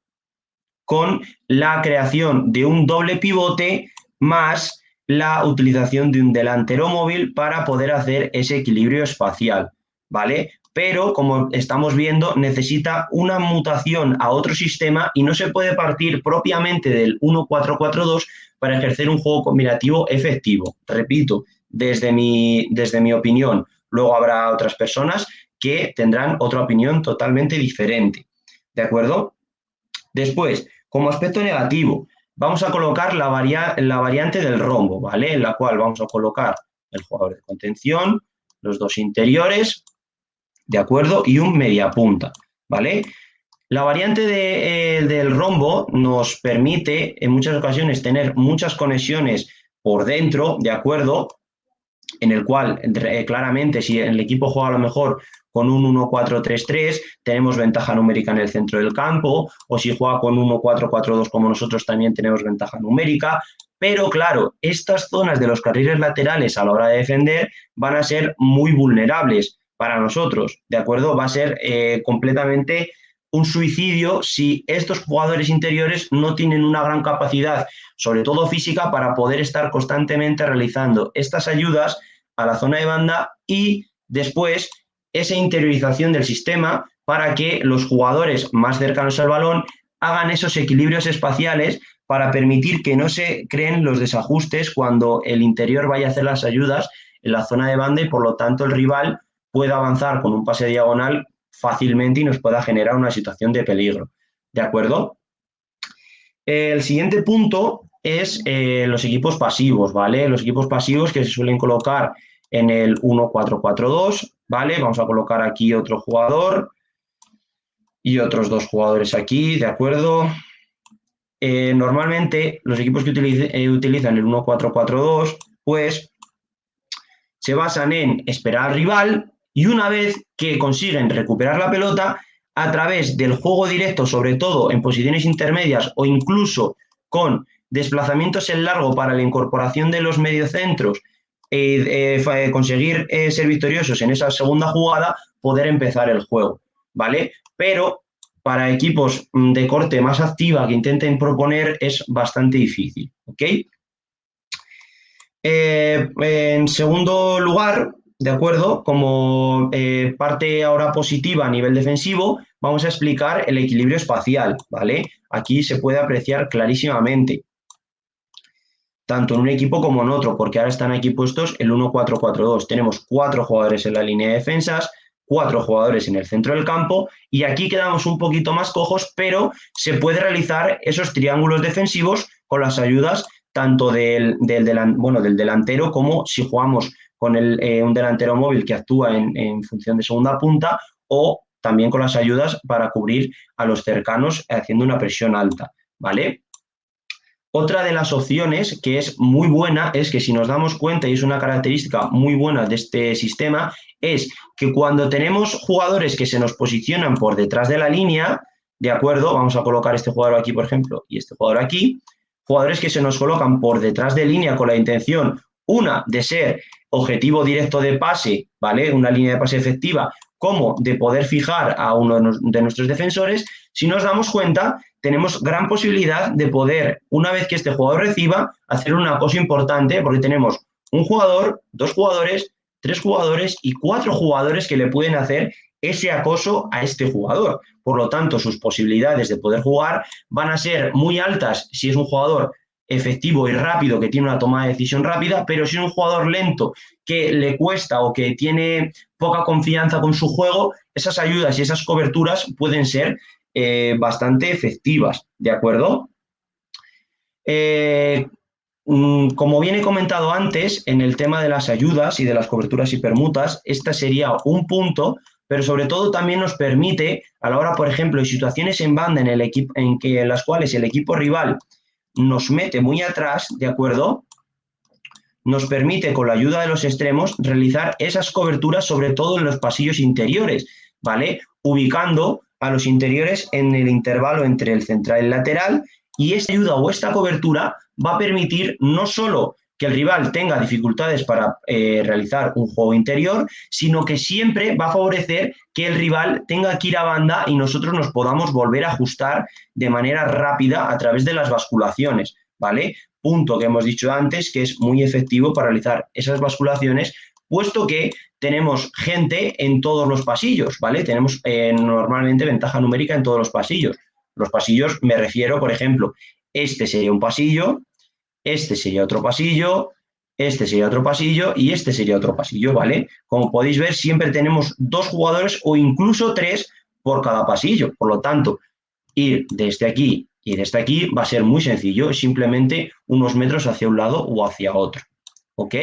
con la creación de un doble pivote más la utilización de un delantero móvil para poder hacer ese equilibrio espacial, ¿vale? Pero, como estamos viendo, necesita una mutación a otro sistema y no se puede partir propiamente del 1-4-4-2 para ejercer un juego combinativo efectivo. Repito, desde mi opinión, luego habrá otras personas que tendrán otra opinión totalmente diferente, ¿de acuerdo? Después, como aspecto negativo, vamos a colocar la variante del rombo, ¿vale? En la cual vamos a colocar el jugador de contención, los dos interiores, ¿de acuerdo? Y un mediapunta, ¿vale? La variante del rombo nos permite en muchas ocasiones tener muchas conexiones por dentro, ¿de acuerdo? En el cual claramente si el equipo juega a lo mejor con un 1-4-3-3, tenemos ventaja numérica en el centro del campo, o si juega con 1-4-4-2 como nosotros también tenemos ventaja numérica, pero claro, estas zonas de los carriles laterales a la hora de defender van a ser muy vulnerables para nosotros, ¿de acuerdo? Va a ser completamente un suicidio si estos jugadores interiores no tienen una gran capacidad, sobre todo física, para poder estar constantemente realizando estas ayudas a la zona de banda y después esa interiorización del sistema para que los jugadores más cercanos al balón hagan esos equilibrios espaciales para permitir que no se creen los desajustes cuando el interior vaya a hacer las ayudas en la zona de banda y por lo tanto el rival pueda avanzar con un pase diagonal fácilmente y nos pueda generar una situación de peligro. ¿De acuerdo? El siguiente punto es los equipos pasivos, ¿vale? Los equipos pasivos que se suelen colocar en el 1-4-4-2, ¿vale? Vamos a colocar aquí otro jugador y otros dos jugadores aquí, ¿de acuerdo? Normalmente los equipos que utilizan el 1-4-4-2, pues se basan en esperar al rival y una vez que consiguen recuperar la pelota, a través del juego directo, sobre todo en posiciones intermedias o incluso con desplazamientos en largo para la incorporación de los mediocentros, conseguir ser victoriosos en esa segunda jugada, poder empezar el juego, ¿vale? Pero para equipos de corte más activa que intenten proponer es bastante difícil, ¿ok? En segundo lugar, de acuerdo, como parte ahora positiva a nivel defensivo, vamos a explicar el equilibrio espacial, ¿vale? Aquí se puede apreciar clarísimamente, tanto en un equipo como en otro, porque ahora están aquí puestos el 1-4-4-2. Tenemos 4 jugadores en la línea de defensas, 4 jugadores en el centro del campo y aquí quedamos un poquito más cojos, pero se puede realizar esos triángulos defensivos con las ayudas tanto del delantero como si jugamos con un delantero móvil que actúa en función de segunda punta o también con las ayudas para cubrir a los cercanos haciendo una presión alta, ¿vale? Otra de las opciones que es muy buena es que si nos damos cuenta, y es una característica muy buena de este sistema, es que cuando tenemos jugadores que se nos posicionan por detrás de la línea, ¿de acuerdo? Vamos a colocar este jugador aquí, por ejemplo, y este jugador aquí, jugadores que se nos colocan por detrás de línea con la intención, una, de ser objetivo directo de pase, ¿vale? Una línea de pase efectiva, como de poder fijar a uno de nuestros defensores, si nos damos cuenta, tenemos gran posibilidad de poder, una vez que este jugador reciba, hacer un acoso importante porque tenemos un jugador, 2 jugadores, 3 jugadores y 4 jugadores que le pueden hacer ese acoso a este jugador. Por lo tanto, sus posibilidades de poder jugar van a ser muy altas si es un jugador efectivo y rápido que tiene una toma de decisión rápida, pero si es un jugador lento que le cuesta o que tiene poca confianza con su juego, esas ayudas y esas coberturas pueden ser bastante efectivas, ¿de acuerdo? Como bien he comentado antes, en el tema de las ayudas y de las coberturas y permutas, este sería un punto, pero sobre todo también nos permite, a la hora, por ejemplo, de situaciones en banda en las cuales el equipo rival nos mete muy atrás, ¿de acuerdo? Nos permite, con la ayuda de los extremos, realizar esas coberturas, sobre todo en los pasillos interiores, ¿vale? Ubicando a los interiores en el intervalo entre el central y el lateral, y esta ayuda o esta cobertura va a permitir no solo que el rival tenga dificultades para realizar un juego interior, sino que siempre va a favorecer que el rival tenga que ir a banda y nosotros nos podamos volver a ajustar de manera rápida a través de las basculaciones, ¿vale? Punto que hemos dicho antes, que es muy efectivo para realizar esas basculaciones, puesto que tenemos gente en todos los pasillos, ¿vale? Tenemos normalmente ventaja numérica en todos los pasillos. Los pasillos, me refiero, por ejemplo, este sería un pasillo, este sería otro pasillo, este sería otro pasillo y este sería otro pasillo, ¿vale? Como podéis ver, siempre tenemos 2 jugadores o incluso 3 por cada pasillo. Por lo tanto, ir desde aquí y desde aquí va a ser muy sencillo, es simplemente unos metros hacia un lado o hacia otro, ¿ok?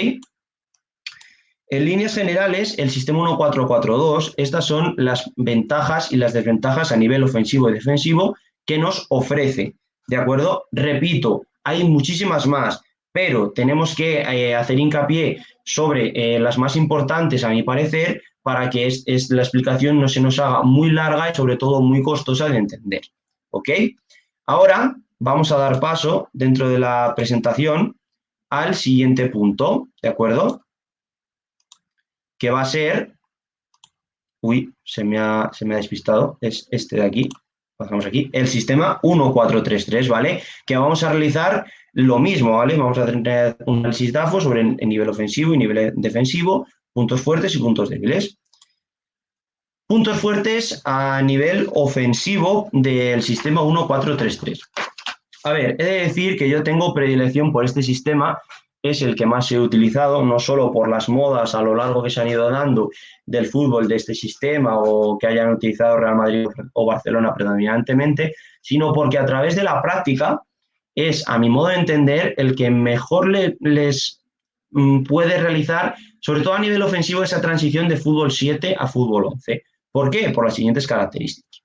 En líneas generales, el sistema 1-4-4-2, estas son las ventajas y las desventajas a nivel ofensivo y defensivo que nos ofrece, ¿de acuerdo? Repito, hay muchísimas más, pero tenemos que hacer hincapié sobre las más importantes, a mi parecer, para que la explicación no se nos haga muy larga y sobre todo muy costosa de entender, ¿ok? Ahora vamos a dar paso dentro de la presentación al siguiente punto, ¿de acuerdo? Que va a ser, se me ha despistado, es este de aquí, pasamos aquí, el sistema 1-4-3-3, ¿vale? Que vamos a realizar lo mismo, ¿vale? Vamos a tener un análisis DAFO sobre el nivel ofensivo y nivel defensivo, puntos fuertes y puntos débiles. Puntos fuertes a nivel ofensivo del sistema 1-4-3-3. A ver, he de decir que yo tengo predilección por este sistema, es el que más he utilizado, no solo por las modas a lo largo que se han ido dando del fútbol de este sistema o que hayan utilizado Real Madrid o Barcelona predominantemente, sino porque a través de la práctica es, a mi modo de entender, el que mejor les puede realizar, sobre todo a nivel ofensivo, esa transición de fútbol 7 a fútbol 11. ¿Por qué? Por las siguientes características.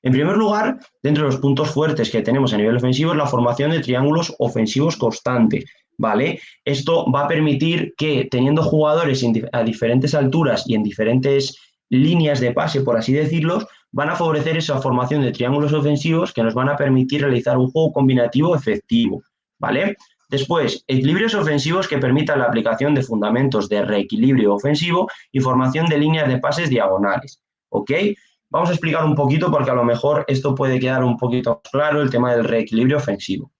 En primer lugar, dentro de los puntos fuertes que tenemos a nivel ofensivo es la formación de triángulos ofensivos constante, ¿vale? Esto va a permitir que, teniendo jugadores a diferentes alturas y en diferentes líneas de pase, por así decirlo, van a favorecer esa formación de triángulos ofensivos que nos van a permitir realizar un juego combinativo efectivo, ¿vale? Después, equilibrios ofensivos que permitan la aplicación de fundamentos de reequilibrio ofensivo y formación de líneas de pases diagonales, ¿ok? Vamos a explicar un poquito porque a lo mejor esto puede quedar un poquito más claro, el tema del reequilibrio ofensivo.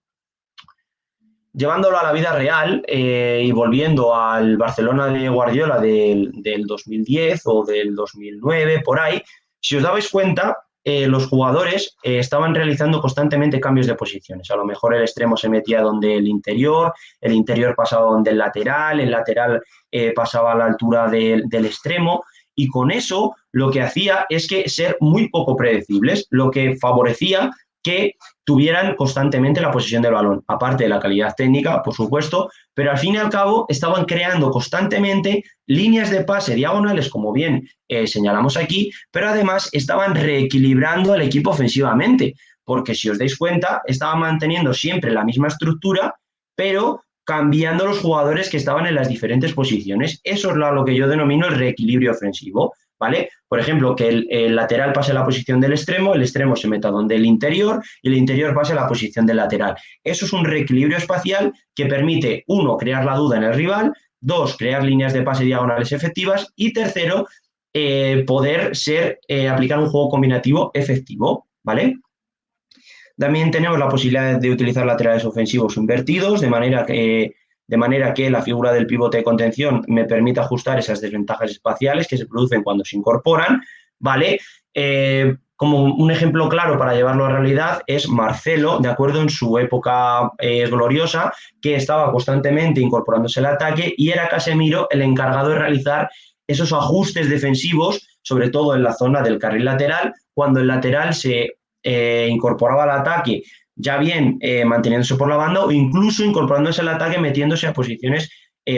Llevándolo a la vida real y volviendo al Barcelona de Guardiola del 2010 o del 2009, por ahí, si os dabais cuenta, los jugadores estaban realizando constantemente cambios de posiciones. A lo mejor el extremo se metía donde el interior pasaba donde el lateral pasaba a la altura del extremo, y con eso lo que hacía es que ser muy poco predecibles, lo que favorecía que tuvieran constantemente la posesión del balón, aparte de la calidad técnica, por supuesto, pero al fin y al cabo estaban creando constantemente líneas de pase diagonales, como bien señalamos aquí, pero además estaban reequilibrando al equipo ofensivamente, porque si os dais cuenta, estaban manteniendo siempre la misma estructura, pero cambiando los jugadores que estaban en las diferentes posiciones. Eso es lo que yo denomino el reequilibrio ofensivo, ¿vale? Por ejemplo, que el lateral pase a la posición del extremo, el extremo se meta donde el interior y el interior pase a la posición del lateral. Eso es un reequilibrio espacial que permite, 1, crear la duda en el rival, 2, crear líneas de pase diagonales efectivas y tercero, poder aplicar un juego combinativo efectivo, ¿vale? También tenemos la posibilidad de utilizar laterales ofensivos invertidos, de manera que la figura del pivote de contención me permita ajustar esas desventajas espaciales que se producen cuando se incorporan, ¿vale? Como un ejemplo claro para llevarlo a realidad es Marcelo, de acuerdo, en su época gloriosa, que estaba constantemente incorporándose al ataque y era Casemiro el encargado de realizar esos ajustes defensivos sobre todo en la zona del carril lateral, cuando el lateral se incorporaba al ataque, ya bien manteniéndose por la banda o incluso incorporándose al ataque metiéndose a posiciones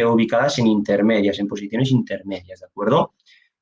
ubicadas en intermedias, en posiciones intermedias, ¿de acuerdo?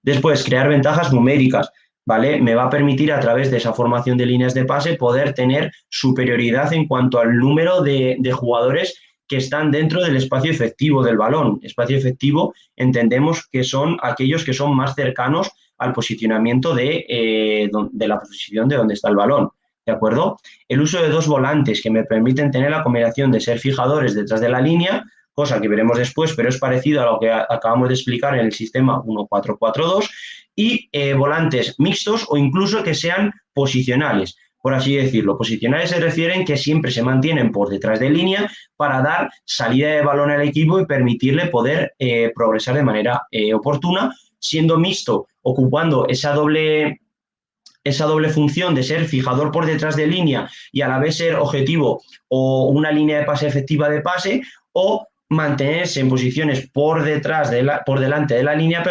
Después, crear ventajas numéricas, ¿vale? Me va a permitir a través de esa formación de líneas de pase poder tener superioridad en cuanto al número de jugadores que están dentro del espacio efectivo del balón. Espacio efectivo entendemos que son aquellos que son más cercanos al posicionamiento de la posición de donde está el balón, ¿de acuerdo? El uso de dos volantes que me permiten tener la combinación de ser fijadores detrás de la línea, cosa que veremos después, pero es parecido a lo que acabamos de explicar en el sistema 1-4-4-2, y volantes mixtos o incluso que sean posicionales, por así decirlo. Posicionales se refieren que siempre se mantienen por detrás de línea para dar salida de balón al equipo y permitirle poder progresar de manera oportuna, siendo mixto, ocupando esa doble función de ser fijador por detrás de línea y a la vez ser objetivo o una línea de pase efectiva de pase, o mantenerse en posiciones por delante de la línea,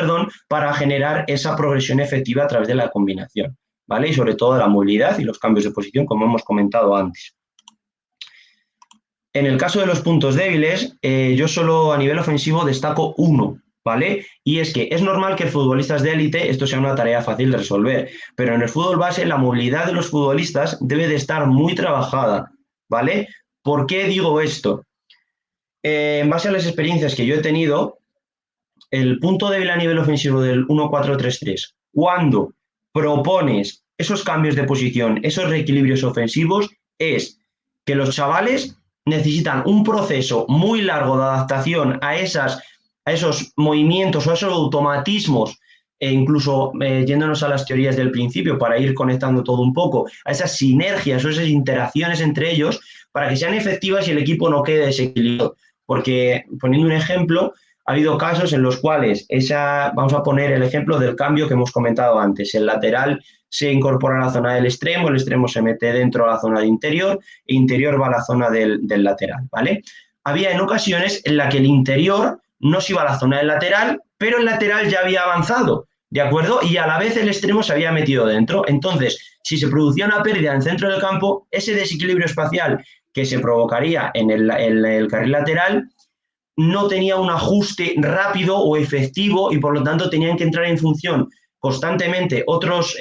para generar esa progresión efectiva a través de la combinación, ¿vale? Y sobre todo la movilidad y los cambios de posición, como hemos comentado antes. En el caso de los puntos débiles, yo solo a nivel ofensivo destaco uno, ¿vale? Y es que es normal que futbolistas de élite esto sea una tarea fácil de resolver, pero en el fútbol base la movilidad de los futbolistas debe de estar muy trabajada, ¿vale? ¿Por qué digo esto? En base a las experiencias que yo he tenido, el punto débil a nivel ofensivo del 1-4-3-3, cuando propones esos cambios de posición, esos reequilibrios ofensivos, es que los chavales necesitan un proceso muy largo de adaptación a esos movimientos o a esos automatismos, e incluso yéndonos a las teorías del principio para ir conectando todo un poco, a esas sinergias o esas interacciones entre ellos, para que sean efectivas y el equipo no quede desequilibrado. Porque, poniendo un ejemplo, ha habido casos en los cuales vamos a poner el ejemplo del cambio que hemos comentado antes. El lateral se incorpora a la zona del extremo, el extremo se mete dentro a la zona de interior e interior va a la zona del lateral, ¿vale? Había en ocasiones en la que el interior no se iba a la zona del lateral, pero el lateral ya había avanzado, ¿de acuerdo? Y a la vez el extremo se había metido dentro. Entonces, si se producía una pérdida en el centro del campo, ese desequilibrio espacial que se provocaría en el carril lateral no tenía un ajuste rápido o efectivo y por lo tanto tenían que entrar en función constantemente otras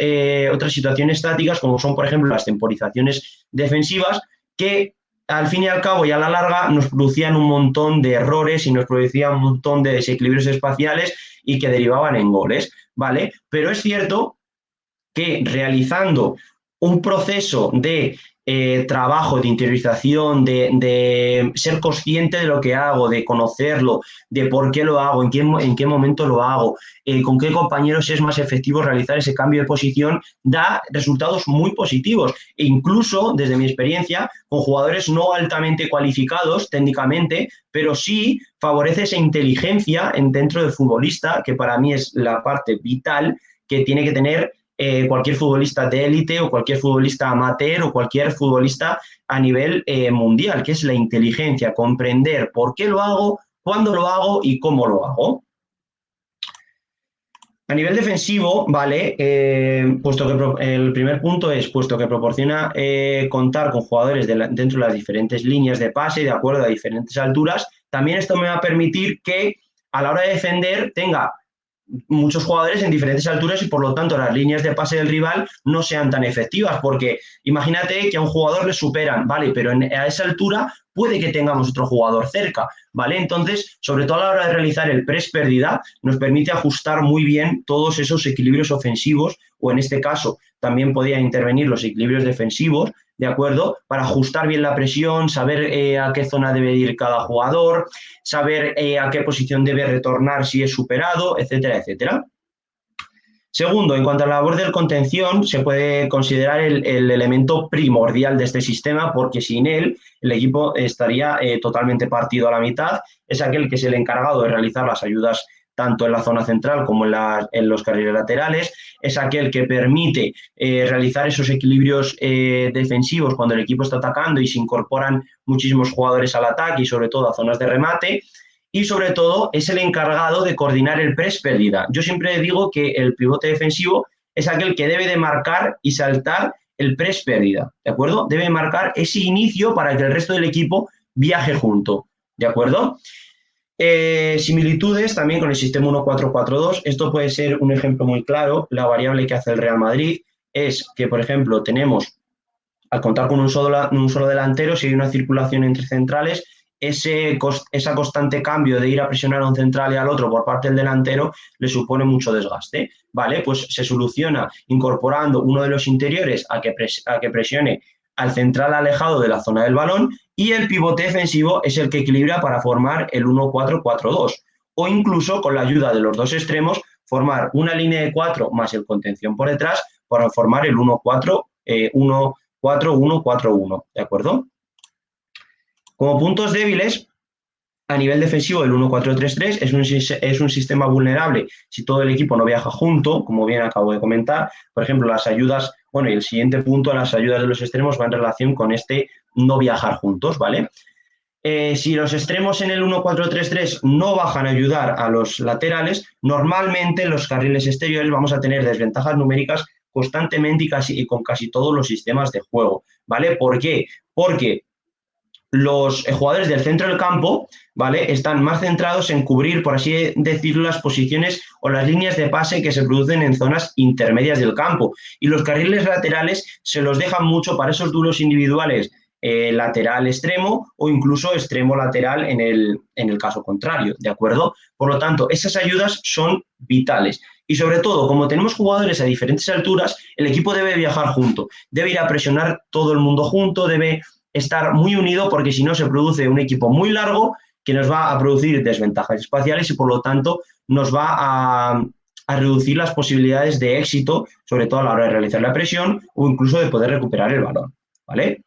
situaciones tácticas, como son, por ejemplo, las temporizaciones defensivas, que al fin y al cabo y a la larga nos producían un montón de errores y nos producían un montón de desequilibrios espaciales y que derivaban en goles, ¿vale? Pero es cierto que realizando un proceso de trabajo, de interiorización, de ser consciente de lo que hago, de conocerlo, de por qué lo hago, en qué momento lo hago, con qué compañeros es más efectivo realizar ese cambio de posición, da resultados muy positivos. E incluso, desde mi experiencia, con jugadores no altamente cualificados técnicamente, pero sí favorece esa inteligencia dentro del futbolista, que para mí es la parte vital que tiene que tener cualquier futbolista de élite o cualquier futbolista amateur o cualquier futbolista a nivel mundial, que es la inteligencia, comprender por qué lo hago, cuándo lo hago y cómo lo hago. A nivel defensivo, ¿vale? Puesto que el primer punto es, puesto que proporciona contar con jugadores dentro de las diferentes líneas de pase, de acuerdo a diferentes alturas, también esto me va a permitir que a la hora de defender tenga muchos jugadores en diferentes alturas y por lo tanto las líneas de pase del rival no sean tan efectivas, porque imagínate que a un jugador le superan, ¿vale? Pero a esa altura puede que tengamos otro jugador cerca, ¿vale? Entonces, sobre todo a la hora de realizar el press pérdida, nos permite ajustar muy bien todos esos equilibrios ofensivos, o en este caso también podían intervenir los equilibrios defensivos, ¿de acuerdo? Para ajustar bien la presión, saber a qué zona debe ir cada jugador, saber a qué posición debe retornar si es superado, etcétera, etcétera. Segundo, en cuanto a la labor del contención, se puede considerar el elemento primordial de este sistema, porque sin él el equipo estaría totalmente partido a la mitad. Es aquel que es el encargado de realizar las ayudas tanto en la zona central como en los carriles laterales. Es aquel que permite realizar esos equilibrios defensivos cuando el equipo está atacando y se incorporan muchísimos jugadores al ataque y sobre todo a zonas de remate. y sobre todo es el encargado de coordinar el press pérdida. Yo siempre digo que el pivote defensivo es aquel que debe de marcar y saltar el press pérdida, ¿de acuerdo? Debe marcar ese inicio para que el resto del equipo viaje junto, ¿de acuerdo? Similitudes también con el sistema 1-4-4-2. Esto puede ser un ejemplo muy claro. La variable que hace el Real Madrid es que, por ejemplo, tenemos, al contar con un solo delantero, si hay una circulación entre centrales, esa constante cambio de ir a presionar a un central y al otro por parte del delantero le supone mucho desgaste, ¿vale? Pues se soluciona incorporando uno de los interiores a que presione al central alejado de la zona del balón, y el pivote defensivo es el que equilibra para formar el 1-4-4-2, o incluso con la ayuda de los dos extremos formar una línea de 4 más el contención por detrás para formar el 1-4-1-4-1-4-1, ¿de acuerdo? Como puntos débiles, a nivel defensivo, el 1-4-3-3 es un sistema vulnerable si todo el equipo no viaja junto, como bien acabo de comentar. Por ejemplo, las ayudas, bueno, y el siguiente punto, las ayudas de los extremos va en relación con este no viajar juntos, ¿vale? Si los extremos en el 1-4-3-3 no bajan a ayudar a los laterales, normalmente en los carriles exteriores vamos a tener desventajas numéricas constantemente y con casi todos los sistemas de juego, ¿vale? ¿Por qué? Porque los jugadores del centro del campo, ¿vale?, están más centrados en cubrir, por así decirlo, las posiciones o las líneas de pase que se producen en zonas intermedias del campo. Y los carriles laterales se los dejan mucho para esos duelos individuales, lateral extremo o incluso extremo lateral en el caso contrario, ¿de acuerdo? Por lo tanto, esas ayudas son vitales. Y sobre todo, como tenemos jugadores a diferentes alturas, el equipo debe viajar junto, debe ir a presionar todo el mundo junto, debe estar muy unido, porque si no se produce un equipo muy largo que nos va a producir desventajas espaciales y por lo tanto nos va a reducir las posibilidades de éxito, sobre todo a la hora de realizar la presión o incluso de poder recuperar el balón, ¿vale?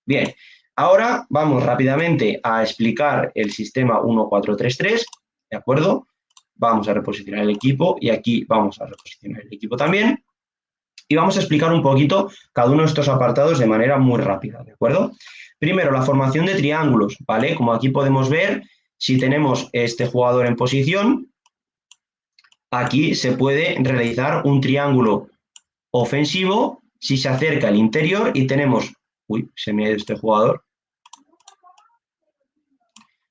Bien, ahora vamos rápidamente a explicar el sistema 1-4-3-3, ¿de acuerdo? Vamos a reposicionar el equipo y aquí vamos a reposicionar el equipo también. Y vamos a explicar un poquito cada uno de estos apartados de manera muy rápida, ¿de acuerdo? Primero, la formación de triángulos, ¿vale? Como aquí podemos ver, si tenemos este jugador en posición, aquí se puede realizar un triángulo ofensivo si se acerca al interior y tenemos... Uy, se me ha ido este jugador.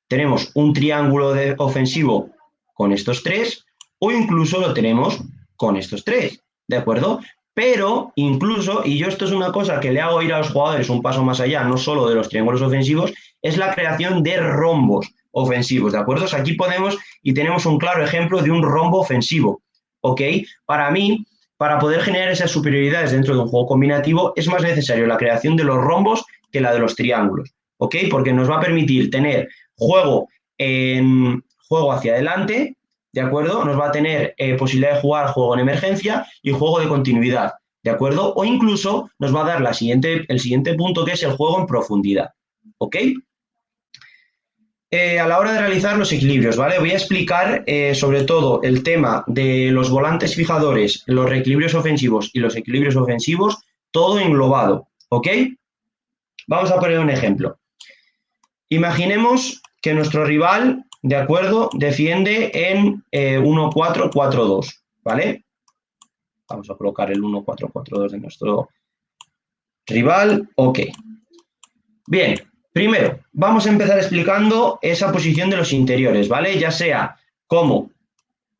Tenemos un triángulo ofensivo con estos tres o incluso lo tenemos con estos tres, ¿de acuerdo? Pero incluso, y yo esto es una cosa que le hago ir a los jugadores un paso más allá, no solo de los triángulos ofensivos, es la creación de rombos ofensivos, ¿de acuerdo? O sea, aquí podemos y tenemos un claro ejemplo de un rombo ofensivo, ¿ok? Para mí, para poder generar esas superioridades dentro de un juego combinativo, es más necesario la creación de los rombos que la de los triángulos, ¿ok? Porque nos va a permitir tener juego hacia adelante, ¿de acuerdo? Nos va a tener posibilidad de jugar juego en emergencia y juego de continuidad, ¿de acuerdo? O incluso nos va a dar el siguiente punto, que es el juego en profundidad, ¿ok? A la hora de realizar los equilibrios, ¿vale? Voy a explicar sobre todo el tema de los volantes fijadores, los reequilibrios ofensivos y los equilibrios ofensivos, todo englobado, ¿ok? Vamos a poner un ejemplo. Imaginemos que nuestro rival, ¿de acuerdo?, defiende en 1-4-4-2, ¿vale? Vamos a colocar el 1-4-4-2 de nuestro rival, ok. Bien, primero, vamos a empezar explicando esa posición de los interiores, ¿vale? Ya sea como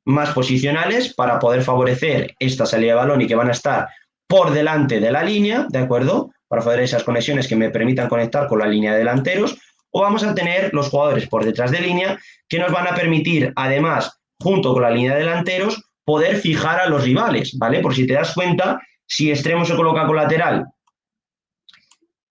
más posicionales para poder favorecer esta salida de balón y que van a estar por delante de la línea, ¿de acuerdo?, para hacer esas conexiones que me permitan conectar con la línea de delanteros, o vamos a tener los jugadores por detrás de línea que nos van a permitir, además, junto con la línea de delanteros, poder fijar a los rivales, ¿vale? Por si te das cuenta, si extremo se coloca con lateral,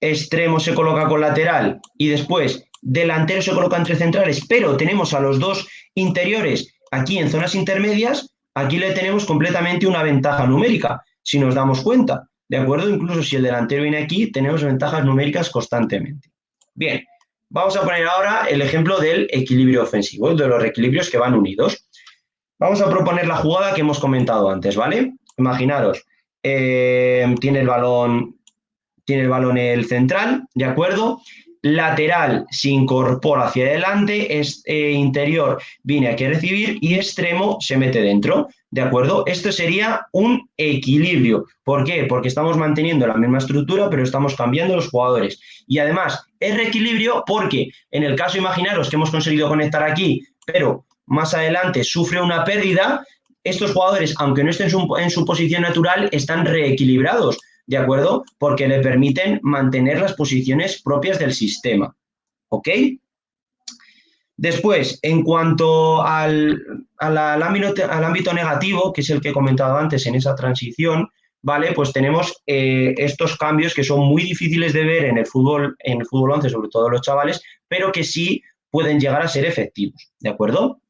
extremo se coloca con lateral y después delantero se coloca entre centrales, pero tenemos a los dos interiores aquí en zonas intermedias, aquí le tenemos completamente una ventaja numérica, si nos damos cuenta, ¿de acuerdo? Incluso si el delantero viene aquí, tenemos ventajas numéricas constantemente. Bien, vamos a poner ahora el ejemplo del equilibrio ofensivo, de los reequilibrios que van unidos. Vamos a proponer la jugada que hemos comentado antes, ¿vale? Imaginaros, tiene el balón el central, ¿de acuerdo? lateral se incorpora hacia adelante, interior viene aquí a recibir y extremo se mete dentro, ¿de acuerdo? Esto sería un equilibrio. ¿Por qué? Porque estamos manteniendo la misma estructura, pero estamos cambiando los jugadores. Y además, es reequilibrio porque en el caso, imaginaros que hemos conseguido conectar aquí, pero más adelante sufre una pérdida, estos jugadores, aunque no estén en su posición natural, están reequilibrados, ¿de acuerdo? Porque le permiten mantener las posiciones propias del sistema, ¿ok? Después, en cuanto al ámbito negativo, que es el que he comentado antes en esa transición, ¿vale? Pues tenemos estos cambios que son muy difíciles de ver en el fútbol 11, sobre todo los chavales, pero que sí pueden llegar a ser efectivos, ¿de acuerdo?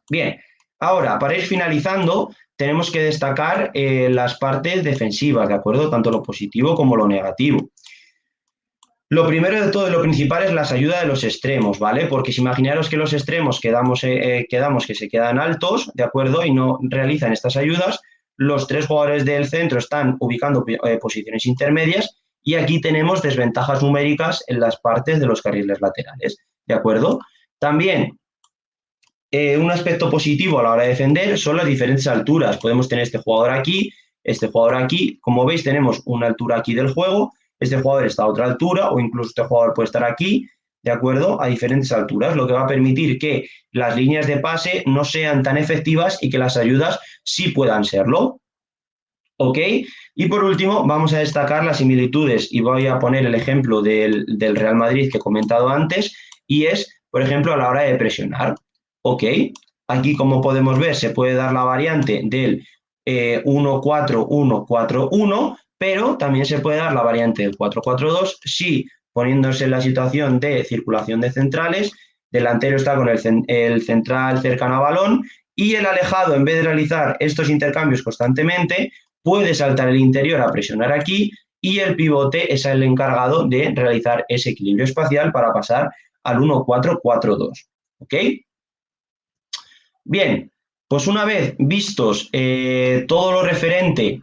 Bien, ahora, para ir finalizando, tenemos que destacar las partes defensivas, ¿de acuerdo? Tanto lo positivo como lo negativo. Lo primero de todo y lo principal es las ayudas de los extremos, ¿vale? Porque si imaginaros que los extremos quedamos que se quedan altos, ¿de acuerdo? Y no realizan estas ayudas, los tres jugadores del centro están ubicando posiciones intermedias y aquí tenemos desventajas numéricas en las partes de los carriles laterales, ¿de acuerdo? También un aspecto positivo a la hora de defender son las diferentes alturas. Podemos tener este jugador aquí, este jugador aquí. Como veis, tenemos una altura aquí del juego. Este jugador está a otra altura o incluso este jugador puede estar aquí, ¿de acuerdo? A diferentes alturas, lo que va a permitir que las líneas de pase no sean tan efectivas y que las ayudas sí puedan serlo. ¿Ok? Y por último, vamos a destacar las similitudes y voy a poner el ejemplo del Real Madrid que he comentado antes y es, por ejemplo, a la hora de presionar. ¿Ok? Aquí, como podemos ver, se puede dar la variante del 1-4-1-4-1, pero también se puede dar la variante del 4-4-2 si, poniéndose en la situación de circulación de centrales, delantero está con el central cercano a balón y el alejado, en vez de realizar estos intercambios constantemente, puede saltar el interior a presionar aquí y el pivote es el encargado de realizar ese equilibrio espacial para pasar al 1-4-4-2. ¿Ok? Bien, pues una vez vistos todo lo referente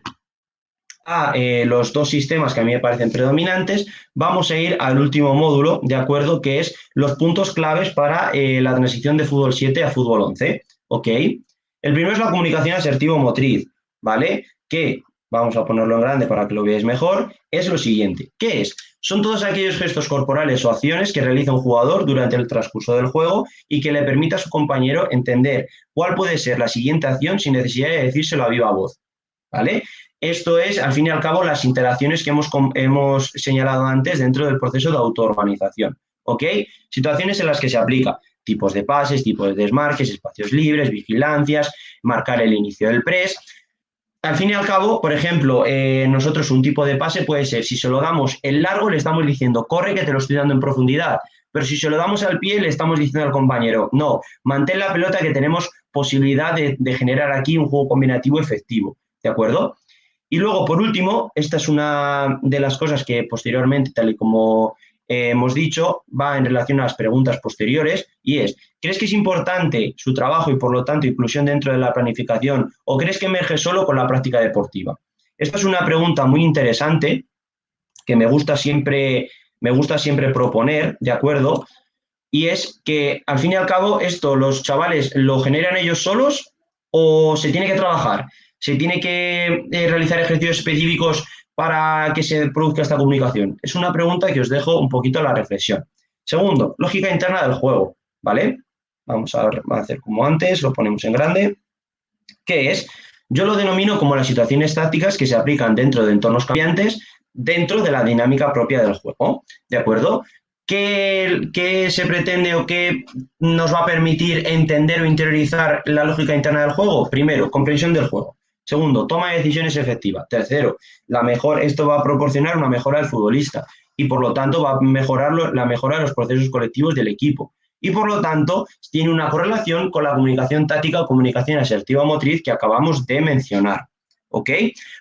a los dos sistemas que a mí me parecen predominantes, vamos a ir al último módulo, ¿de acuerdo? Que es los puntos claves para la transición de fútbol 7 a fútbol 11, ¿ok? El primero es la comunicación asertivo-motriz, ¿vale? Que, vamos a ponerlo en grande para que lo veáis mejor, es lo siguiente. ¿Qué es? Son todos aquellos gestos corporales o acciones que realiza un jugador durante el transcurso del juego y que le permita a su compañero entender cuál puede ser la siguiente acción sin necesidad de decírselo a viva voz, ¿vale? Esto es, al fin y al cabo, las interacciones que hemos señalado antes dentro del proceso de autoorganización, ¿ok? Situaciones en las que se aplica tipos de pases, tipos de desmarques, espacios libres, vigilancias, marcar el inicio del press. Al fin y al cabo, por ejemplo, nosotros un tipo de pase puede ser, si se lo damos en largo, le estamos diciendo, corre que te lo estoy dando en profundidad, pero si se lo damos al pie, le estamos diciendo al compañero, no, mantén la pelota que tenemos posibilidad de generar aquí un juego combinativo efectivo, ¿de acuerdo? Y luego, por último, esta es una de las cosas que posteriormente, tal y como hemos dicho, va en relación a las preguntas posteriores y es, ¿crees que es importante su trabajo y por lo tanto inclusión dentro de la planificación o crees que emerge solo con la práctica deportiva? Esta es una pregunta muy interesante que me gusta siempre proponer, ¿de acuerdo? Y es que al fin y al cabo esto los chavales lo generan ellos solos o se tiene que trabajar, se tiene que realizar ejercicios específicos para que se produzca esta comunicación. Es una pregunta que os dejo un poquito a la reflexión. Segundo, lógica interna del juego, ¿vale? Vamos a hacer como antes, lo ponemos en grande. ¿Qué es? Yo lo denomino como las situaciones tácticas que se aplican dentro de entornos cambiantes, dentro de la dinámica propia del juego, ¿de acuerdo? ¿Qué se pretende o qué nos va a permitir entender o interiorizar la lógica interna del juego? Primero, comprensión del juego. Segundo, toma de decisiones efectiva. Tercero, esto va a proporcionar una mejora al futbolista y por lo tanto va a mejorar la mejora de los procesos colectivos del equipo. Y por lo tanto tiene una correlación con la comunicación táctica o comunicación asertiva motriz que acabamos de mencionar. ¿Ok?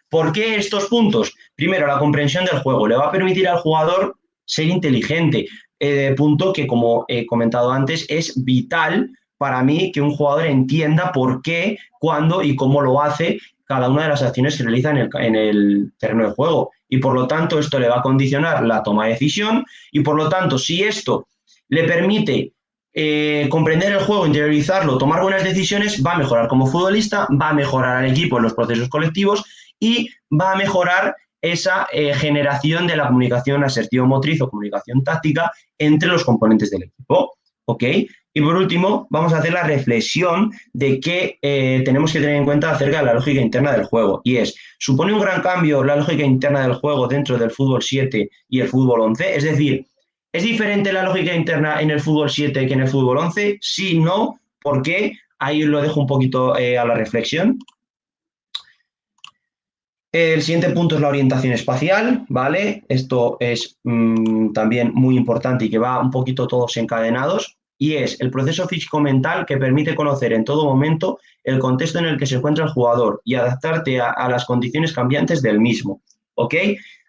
¿Por qué estos puntos? Primero, la comprensión del juego. Le va a permitir al jugador ser inteligente, punto que, como he comentado antes, es vital para mí que un jugador entienda por qué, cuándo y cómo lo hace cada una de las acciones que realiza en el terreno de juego. y por lo tanto esto le va a condicionar la toma de decisión y por lo tanto si esto le permite comprender el juego, interiorizarlo, tomar buenas decisiones, va a mejorar como futbolista, va a mejorar al equipo en los procesos colectivos y va a mejorar esa generación de la comunicación asertivo-motriz o comunicación táctica entre los componentes del equipo. ¿Ok? Y por último, vamos a hacer la reflexión de qué tenemos que tener en cuenta acerca de la lógica interna del juego. Y es, ¿supone un gran cambio la lógica interna del juego dentro del fútbol 7 y el fútbol 11? Es decir, ¿es diferente la lógica interna en el fútbol 7 que en el fútbol 11? Sí, no, ¿por qué? Ahí lo dejo un poquito a la reflexión. El siguiente punto es la orientación espacial, ¿vale? Esto es también muy importante y que va un poquito todos encadenados, y es el proceso físico-mental que permite conocer en todo momento el contexto en el que se encuentra el jugador y adaptarte a las condiciones cambiantes del mismo, ¿ok?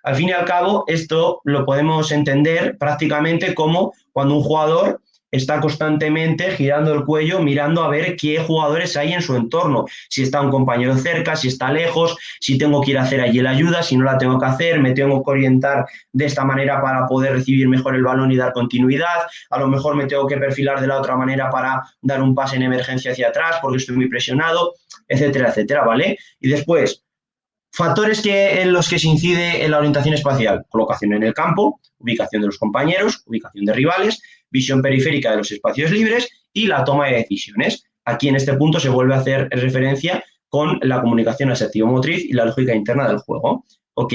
Al fin y al cabo, esto lo podemos entender prácticamente como cuando un jugador está constantemente girando el cuello, mirando a ver qué jugadores hay en su entorno, si está un compañero cerca, si está lejos, si tengo que ir a hacer allí la ayuda, si no la tengo que hacer, me tengo que orientar de esta manera para poder recibir mejor el balón y dar continuidad, a lo mejor me tengo que perfilar de la otra manera para dar un pase en emergencia hacia atrás porque estoy muy presionado, etcétera, etcétera, ¿vale? Y después, factores en los que se incide en la orientación espacial: colocación en el campo, ubicación de los compañeros, ubicación de rivales, visión periférica de los espacios libres y la toma de decisiones. Aquí en este punto se vuelve a hacer referencia con la comunicación asertivo-motriz y la lógica interna del juego. ¿Ok?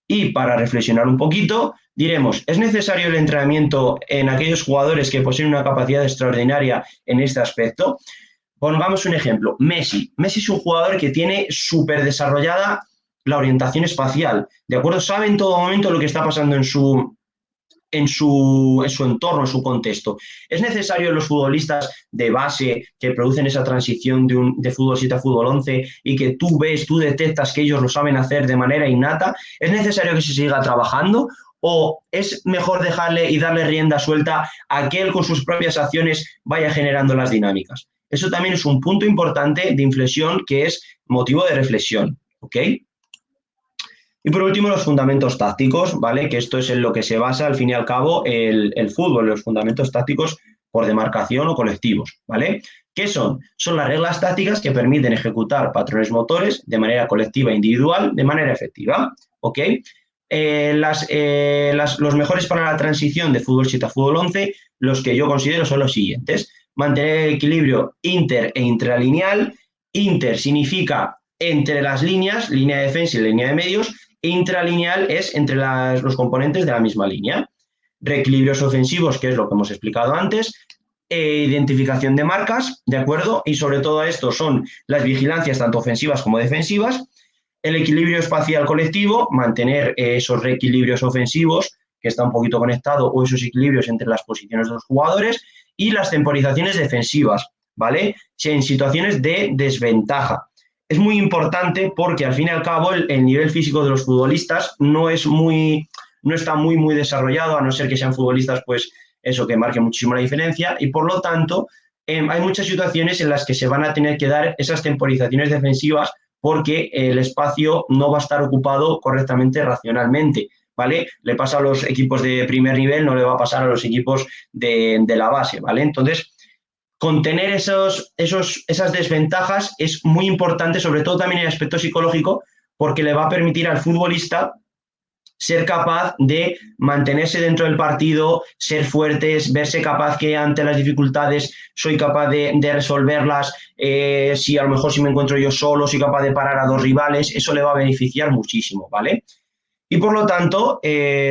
Y para reflexionar un poquito, diremos, ¿es necesario el entrenamiento en aquellos jugadores que poseen una capacidad extraordinaria en este aspecto? Pongamos un ejemplo, Messi. Messi es un jugador que tiene súper desarrollada la orientación espacial, ¿de acuerdo? Sabe en todo momento lo que está pasando en su entorno, en su contexto. ¿Es necesario los futbolistas de base que producen esa transición de fútbol 7 a fútbol 11 y que tú ves, tú detectas que ellos lo saben hacer de manera innata? ¿Es necesario que se siga trabajando? ¿O es mejor dejarle y darle rienda suelta a que él con sus propias acciones vaya generando las dinámicas? Eso también es un punto importante de inflexión que es motivo de reflexión, ¿ok? Y por último, los fundamentos tácticos, ¿vale? Que esto es en lo que se basa, al fin y al cabo, el fútbol, los fundamentos tácticos por demarcación o colectivos, ¿vale? ¿Qué son? Son las reglas tácticas que permiten ejecutar patrones motores de manera colectiva e individual, de manera efectiva, ¿ok? Los mejores para la transición de fútbol 7 a fútbol 11, los que yo considero son los siguientes: mantener el equilibrio inter e intralineal. Inter significa entre las líneas, línea de defensa y línea de medios. Intralineal es entre los componentes de la misma línea. Reequilibrios ofensivos, que es lo que hemos explicado antes. Identificación de marcas, ¿de acuerdo? Y sobre todo esto son las vigilancias tanto ofensivas como defensivas. El equilibrio espacial colectivo, mantener esos reequilibrios ofensivos, que está un poquito conectado, o esos equilibrios entre las posiciones de los jugadores. Y las temporizaciones defensivas, ¿vale? En situaciones de desventaja. Es muy importante porque al fin y al cabo el nivel físico de los futbolistas no está muy desarrollado, a no ser que sean futbolistas, pues eso, que marque muchísimo la diferencia, y por lo tanto hay muchas situaciones en las que se van a tener que dar esas temporizaciones defensivas porque el espacio no va a estar ocupado correctamente racionalmente, ¿vale? Le pasa a los equipos de primer nivel, no le va a pasar a los equipos de la base, ¿vale? Entonces, contener esas desventajas es muy importante, sobre todo también en el aspecto psicológico, porque le va a permitir al futbolista ser capaz de mantenerse dentro del partido, ser fuertes, verse capaz que ante las dificultades soy capaz de resolverlas, si a lo mejor si me encuentro yo solo, soy capaz de parar a dos rivales, eso le va a beneficiar muchísimo, ¿vale? Y por lo tanto,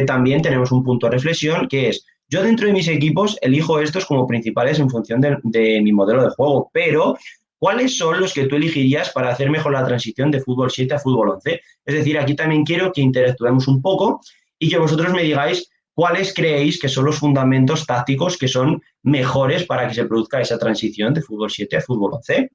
también tenemos un punto de reflexión que es, yo dentro de mis equipos elijo estos como principales en función de mi modelo de juego, pero ¿cuáles son los que tú elegirías para hacer mejor la transición de fútbol 7 a fútbol 11? Es decir, aquí también quiero que interactuemos un poco y que vosotros me digáis cuáles creéis que son los fundamentos tácticos que son mejores para que se produzca esa transición de fútbol 7 a fútbol 11.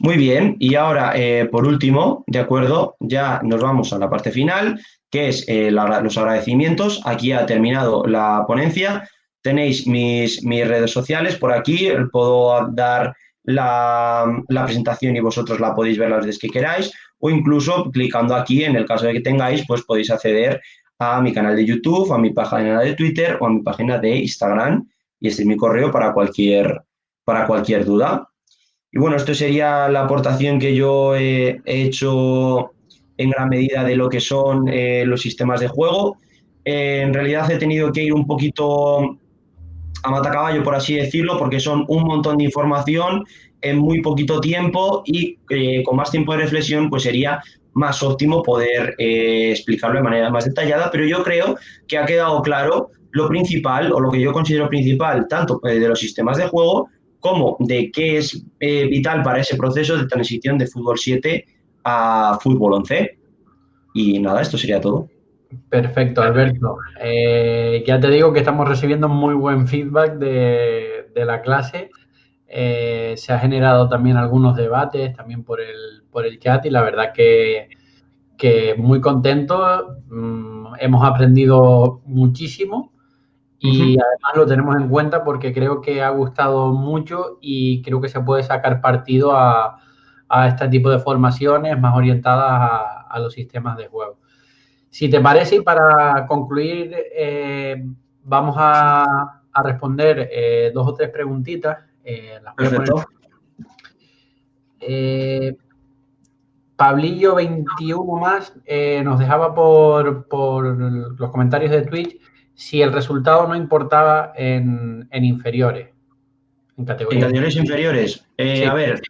Muy bien, y ahora, por último, de acuerdo, ya nos vamos a la parte final, que es los agradecimientos. Aquí ha terminado la ponencia. Tenéis mis redes sociales por aquí, puedo dar la presentación y vosotros la podéis ver las veces que queráis. o incluso clicando aquí, en el caso de que tengáis, pues podéis acceder a mi canal de YouTube, a mi página de Twitter o a mi página de Instagram, y este es mi correo para cualquier duda. Y bueno, esto sería la aportación que yo he hecho en gran medida de lo que son los sistemas de juego. En realidad he tenido que ir un poquito a matacaballo, por así decirlo, porque son un montón de información en muy poquito tiempo y con más tiempo de reflexión, pues sería más óptimo poder explicarlo de manera más detallada, pero yo creo que ha quedado claro lo principal o lo que yo considero principal, tanto de los sistemas de juego como de qué es vital para ese proceso de transición de fútbol 7 a fútbol 11. Y nada, esto sería todo. Perfecto, Alberto. Ya te digo que estamos recibiendo muy buen feedback de la clase. Se ha generado también algunos debates también por el chat y la verdad que muy contento. Hemos aprendido muchísimo y además lo tenemos en cuenta porque creo que ha gustado mucho y creo que se puede sacar partido a este tipo de formaciones más orientadas a los sistemas de juego. Si te parece, y para concluir, vamos a responder dos o tres preguntitas. Las voy a poner. Perfecto. Pablillo 21 más nos dejaba por los comentarios de Twitch si el resultado no importaba en inferiores, en En categorías. categorías inferiores, Sí, a ver,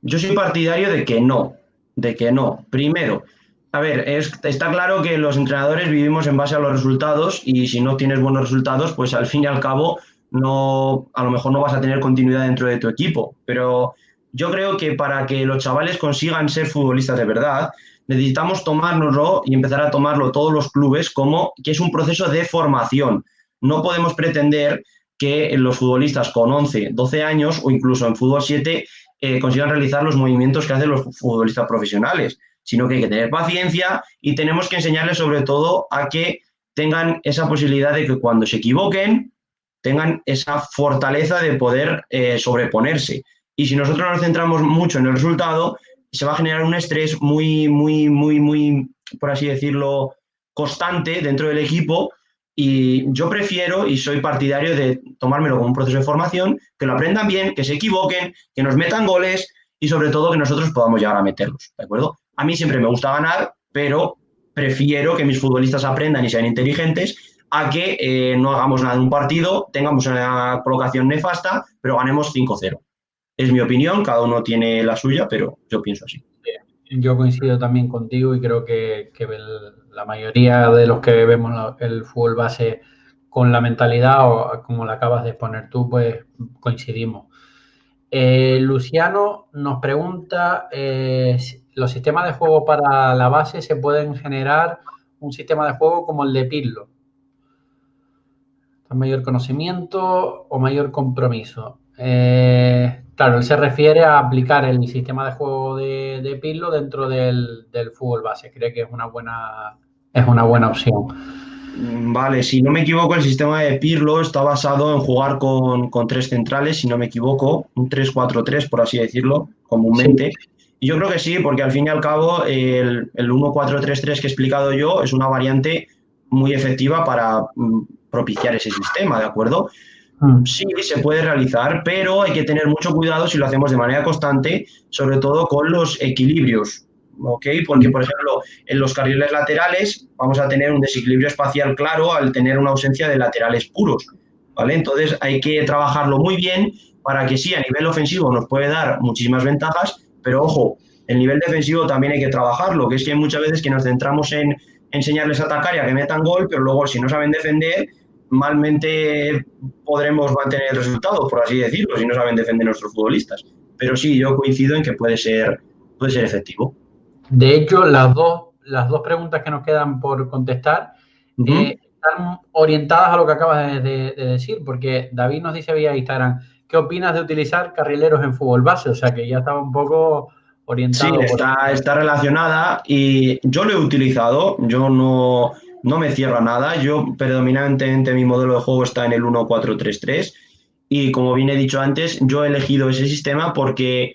yo soy partidario de que no. Primero, a ver, está claro que los entrenadores vivimos en base a los resultados y si no tienes buenos resultados, pues al fin y al cabo no, a lo mejor no vas a tener continuidad dentro de tu equipo. Pero yo creo que para que los chavales consigan ser futbolistas de verdad, necesitamos tomárnoslo y empezar a tomarlo todos los clubes como que es un proceso de formación. No podemos pretender que los futbolistas con 11, 12 años o incluso en fútbol 7 consigan realizar los movimientos que hacen los futbolistas profesionales, sino que hay que tener paciencia y tenemos que enseñarles sobre todo a que tengan esa posibilidad de que cuando se equivoquen tengan esa fortaleza de poder sobreponerse. Y si nosotros nos centramos mucho en el resultado, se va a generar un estrés muy, por así decirlo, constante dentro del equipo y yo prefiero y soy partidario de tomármelo como un proceso de formación, que lo aprendan bien, que se equivoquen, que nos metan goles y sobre todo que nosotros podamos llegar a meterlos, ¿de acuerdo? A mí siempre me gusta ganar, pero prefiero que mis futbolistas aprendan y sean inteligentes a que no hagamos nada en un partido, tengamos una colocación nefasta, pero ganemos 5-0. Es mi opinión, cada uno tiene la suya, pero yo pienso así. yo coincido también contigo y creo que la mayoría de los que vemos el fútbol base con la mentalidad o como la acabas de exponer tú, pues coincidimos. Luciano nos pregunta, si los sistemas de juego para la base se pueden generar un sistema de juego como el de Pirlo. Mayor conocimiento o mayor compromiso. Claro, él se refiere a aplicar el sistema de juego de Pirlo dentro del fútbol base. Cree que es una buena opción. Vale, si no me equivoco, el sistema de Pirlo está basado en jugar con tres centrales, si no me equivoco, un 3-4-3, por así decirlo, Sí, comúnmente. Y yo creo que sí, porque al fin y al cabo el 1-4-3-3 que he explicado yo es una variante muy efectiva para propiciar ese sistema, ¿de acuerdo? Sí, se puede realizar, pero hay que tener mucho cuidado si lo hacemos de manera constante, sobre todo con los equilibrios, ¿ok? Porque, por ejemplo, en los carriles laterales vamos a tener un desequilibrio espacial claro al tener una ausencia de laterales puros, ¿vale? Entonces hay que trabajarlo muy bien para que sí, a nivel ofensivo nos puede dar muchísimas ventajas, pero ojo, el nivel defensivo también hay que trabajarlo, que es que hay muchas veces que nos centramos en enseñarles a atacar y a que metan gol, pero luego si no saben defender, malmente podremos mantener el resultado, por así decirlo, si no saben defender nuestros futbolistas. Pero sí, yo coincido en que puede ser efectivo. de hecho, las dos preguntas que nos quedan por contestar están orientadas a lo que acabas de decir, porque David nos dice vía Instagram, ¿qué opinas de utilizar carrileros en fútbol base? O sea que ya estaba un poco Sí, orientado por... está relacionada y yo lo he utilizado, yo no me cierro a nada, yo predominantemente mi modelo de juego está en el 1-4-3-3 y como bien he dicho antes, yo he elegido ese sistema porque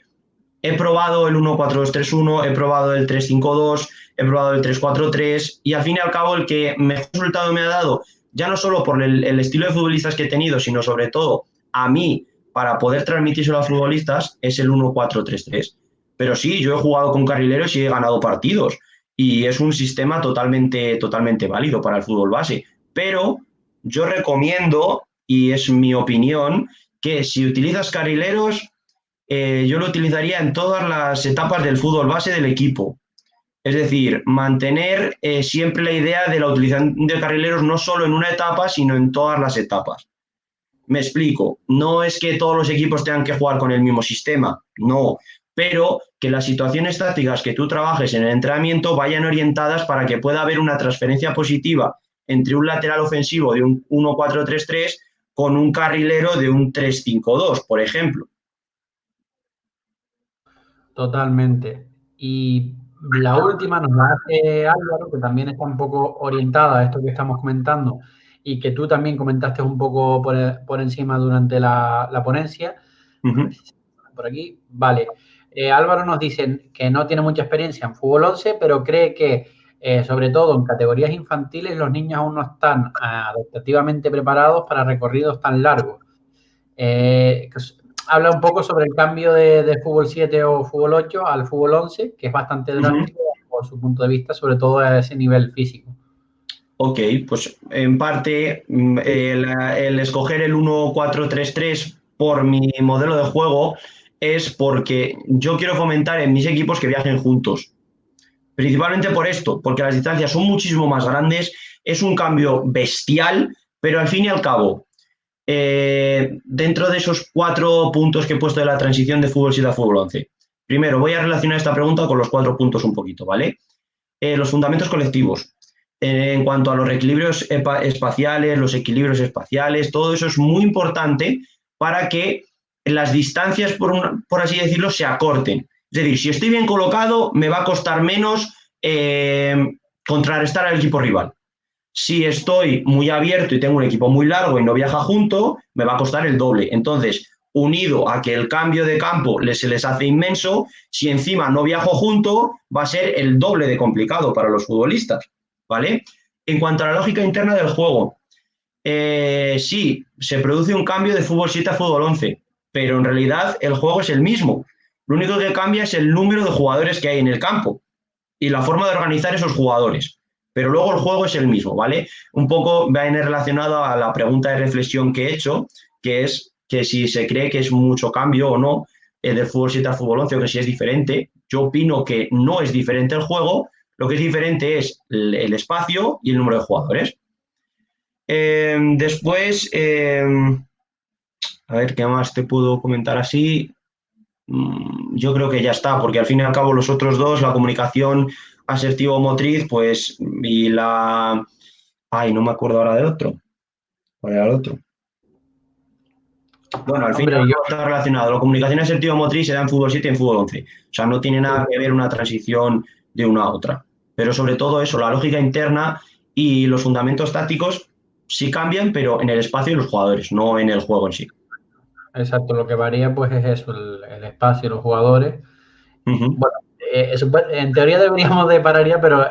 He probado el 1-4-2-3-1, he probado el 3-5-2, he probado el 3-4-3 y al fin y al cabo el que mejor resultado me ha dado, ya no solo por el estilo de futbolistas que he tenido, sino sobre todo a mí para poder transmitírselo a los futbolistas, es el 1-4-3-3. Pero sí, yo he jugado con carrileros y he ganado partidos y es un sistema totalmente válido para el fútbol base. Pero yo recomiendo, y es mi opinión, que si utilizas carrileros, yo lo utilizaría en todas las etapas del fútbol base del equipo. Es decir, mantener siempre la idea de la utilización de carrileros no solo en una etapa, sino en todas las etapas. Me explico, no es que todos los equipos tengan que jugar con el mismo sistema, no, pero que las situaciones tácticas que tú trabajes en el entrenamiento vayan orientadas para que pueda haber una transferencia positiva entre un lateral ofensivo de un 1-4-3-3 con un carrilero de un 3-5-2, por ejemplo. Totalmente. Y la última nos la hace Álvaro, que también está un poco orientada a esto que estamos comentando y que tú también comentaste un poco por encima durante la ponencia. A ver si se pone por aquí. Vale. Álvaro nos dice que no tiene mucha experiencia en fútbol 11, pero cree que, sobre todo en categorías infantiles, los niños aún no están adaptativamente preparados para recorridos tan largos. Habla un poco sobre el cambio de fútbol 7 o fútbol 8 al fútbol 11, que es bastante drástico por su punto de vista, sobre todo a ese nivel físico. Ok, pues en parte el escoger el 1-4-3-3 por mi modelo de juego es porque yo quiero fomentar en mis equipos que viajen juntos. Principalmente por esto, porque las distancias son muchísimo más grandes, es un cambio bestial, pero al fin y al cabo, dentro de esos 4 puntos que he puesto de la transición de fútbol 7 a fútbol 11. Primero, voy a relacionar esta pregunta con los 4 puntos un poquito, ¿vale? Los fundamentos colectivos. En cuanto a los reequilibrios espaciales, los equilibrios espaciales, todo eso es muy importante para que las distancias, por así decirlo, se acorten. Es decir, si estoy bien colocado, me va a costar menos contrarrestar al equipo rival. Si estoy muy abierto y tengo un equipo muy largo y no viaja junto, me va a costar el doble. Entonces, unido a que el cambio de campo se les hace inmenso, si encima no viajo junto, va a ser el doble de complicado para los futbolistas, ¿vale? En cuanto a la lógica interna del juego, sí, se produce un cambio de fútbol 7 a fútbol 11, pero en realidad el juego es el mismo. Lo único que cambia es el número de jugadores que hay en el campo y la forma de organizar esos jugadores. Pero luego el juego es el mismo, ¿vale? Un poco viene relacionado a la pregunta de reflexión que he hecho, que es que si se cree que es mucho cambio o no del fútbol 7 al fútbol 11 o que si es diferente. Yo opino que no es diferente el juego, lo que es diferente es el espacio y el número de jugadores. Después, a ver, ¿qué más te puedo comentar así? Yo creo que ya está, porque al fin y al cabo los otros dos, la comunicación asertivo-motriz, pues, y la... Ay, no me acuerdo ahora del otro. ¿Cuál era el otro? Bueno, al fin y Hombre, al yo cabo está relacionado. La comunicación asertivo-motriz se da en fútbol 7 y en fútbol 11. O sea, no tiene nada que ver una transición de una a otra. Pero sobre todo eso, la lógica interna y los fundamentos tácticos sí cambian, pero en el espacio y los jugadores, no en el juego en sí. exacto, lo que varía pues es eso, el espacio, los jugadores. Uh-huh. Bueno, eso, pues, en teoría deberíamos de parar ya, pero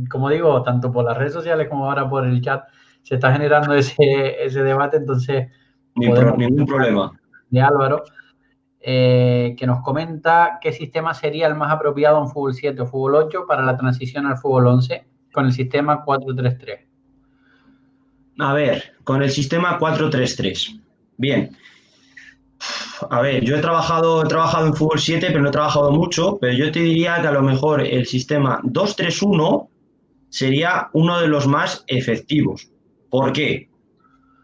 como digo, tanto por las redes sociales como ahora por el chat se está generando ese debate, entonces podemos Ningún problema. de Álvaro, que nos comenta qué sistema sería el más apropiado en fútbol 7 o fútbol 8 para la transición al fútbol 11 con el sistema 4-3-3. A ver, con el sistema 4-3-3. Bien, a ver, yo he trabajado en fútbol 7, pero no he trabajado mucho, pero yo te diría que a lo mejor el sistema 2-3-1 sería uno de los más efectivos. ¿Por qué?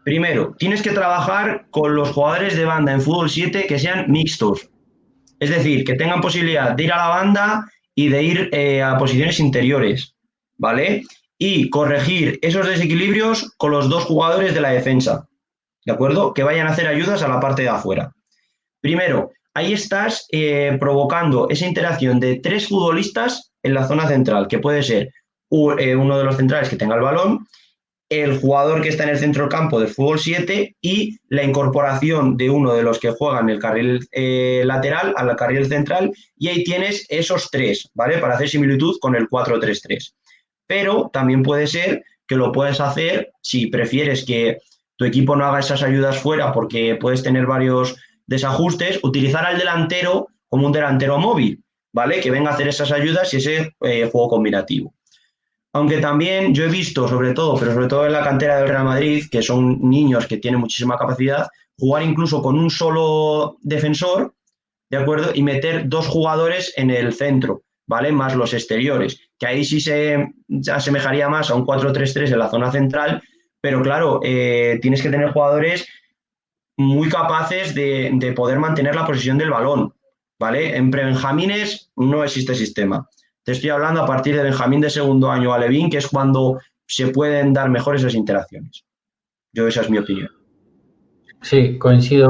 Primero, tienes que trabajar con los jugadores de banda en fútbol 7 que sean mixtos, es decir, que tengan posibilidad de ir a la banda y de ir a posiciones interiores, ¿vale? Y corregir esos desequilibrios con los dos jugadores de la defensa, ¿de acuerdo? Que vayan a hacer ayudas a la parte de afuera. Primero, ahí estás provocando esa interacción de 3 futbolistas en la zona central, que puede ser uno de los centrales que tenga el balón, el jugador que está en el centro del campo del fútbol 7 y la incorporación de uno de los que juegan el carril lateral al carril central, y ahí tienes esos tres, ¿vale? Para hacer similitud con el 4-3-3. Pero también puede ser que lo puedes hacer si prefieres que tu equipo no haga esas ayudas fuera porque puedes tener varios desajustes, utilizar al delantero como un delantero móvil, ¿vale? Que venga a hacer esas ayudas y ese juego combinativo. Aunque también yo he visto, sobre todo en la cantera del Real Madrid, que son niños que tienen muchísima capacidad, jugar incluso con un solo defensor, ¿de acuerdo? Y meter dos jugadores en el centro, ¿vale? Más los exteriores, que ahí sí se asemejaría más a un 4-3-3 en la zona central, pero claro, tienes que tener jugadores muy capaces de poder mantener la posesión del balón, ¿vale? En prebenjamines no existe sistema. Te estoy hablando a partir de Benjamín de segundo año a Alevín, que es cuando se pueden dar mejor esas interacciones. Esa es mi opinión. Sí, coincido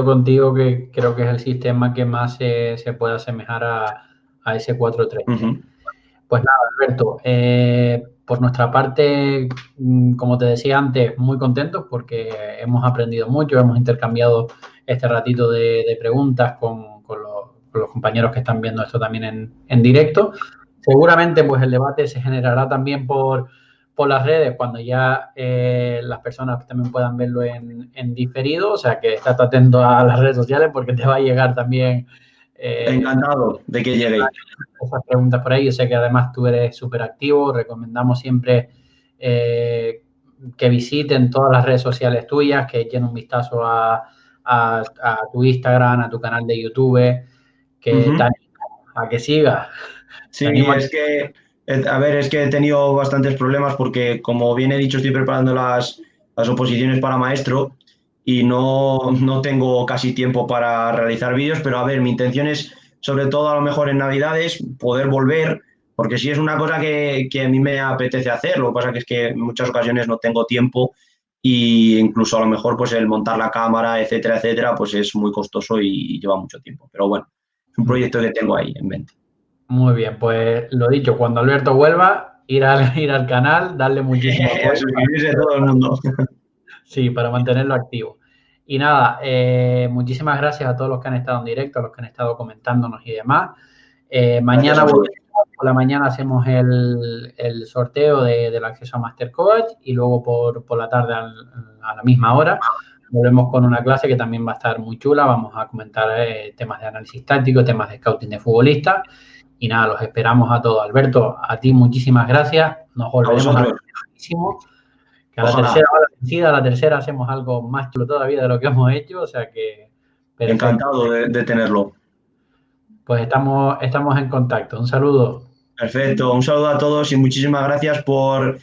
contigo que creo que es el sistema que más se puede asemejar a ese 4-3-3. Pues nada, Alberto, por nuestra parte, como te decía antes, muy contentos porque hemos aprendido mucho, hemos intercambiado este ratito de preguntas con los compañeros que están viendo esto también en directo. Seguramente pues el debate se generará también por las redes cuando ya las personas también puedan verlo en diferido, o sea que estate atento a las redes sociales porque te va a llegar también encantado de que llegue esas preguntas por ahí. Yo sé que además tú eres súper activo, recomendamos siempre que visiten todas las redes sociales tuyas, que echen un vistazo a tu Instagram, a tu canal de YouTube, que te animo a que sigas. Sí, es que, a ver, es que he tenido bastantes problemas porque, como bien he dicho, estoy preparando las oposiciones para maestro y no tengo casi tiempo para realizar vídeos, pero a ver, mi intención es, sobre todo a lo mejor en Navidades, poder volver, porque sí es una cosa que a mí me apetece hacer, lo que pasa que es que en muchas ocasiones no tengo tiempo y incluso a lo mejor pues el montar la cámara, etcétera, pues es muy costoso y lleva mucho tiempo. Pero bueno, es un proyecto que tengo ahí en mente. Muy bien, pues lo dicho, cuando Alberto vuelva, ir al canal, darle muchísimo apoyo. Suscribirse todo el mundo. Sí, para mantenerlo activo. Y nada, muchísimas gracias a todos los que han estado en directo, a los que han estado comentándonos y demás. Mañana por la mañana hacemos el sorteo del acceso a Master Coach y luego por la tarde a la misma hora volvemos con una clase que también va a estar muy chula. Vamos a comentar temas de análisis táctico, temas de scouting de futbolistas. Y nada, los esperamos a todos. Alberto, a ti muchísimas gracias. Nos volveremos a ver muchísimo. Que a la tercera hacemos algo más chulo todavía de lo que hemos hecho, o sea que... Perfecto. Encantado de tenerlo. Pues estamos en contacto. Un saludo. Perfecto, un saludo a todos y muchísimas gracias por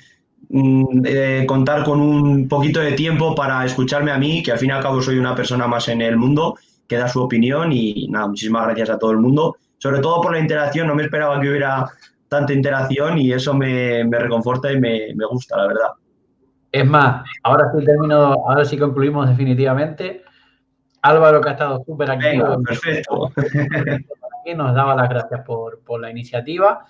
contar con un poquito de tiempo para escucharme a mí, que al fin y al cabo soy una persona más en el mundo, que da su opinión y nada, muchísimas gracias a todo el mundo, sobre todo por la interacción, no me esperaba que hubiera tanta interacción y eso me reconforta y me gusta, la verdad. Es más, ahora sí concluimos definitivamente. Álvaro, que ha estado súper activo. Venga, perfecto. Nos daba las gracias por la iniciativa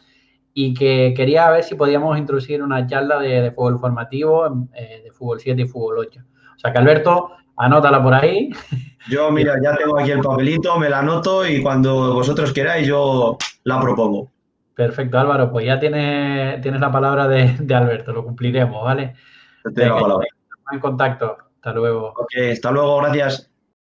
y que quería ver si podíamos introducir una charla de fútbol formativo, de fútbol 7 y fútbol 8. O sea que Alberto, anótala por ahí. Yo, mira, ya tengo aquí el papelito, me la anoto y cuando vosotros queráis yo la propongo. Perfecto, Álvaro, pues ya tienes la palabra de Alberto, lo cumpliremos, ¿vale? Te doy la palabra. Estamos en contacto. Hasta luego. Ok, hasta luego, gracias.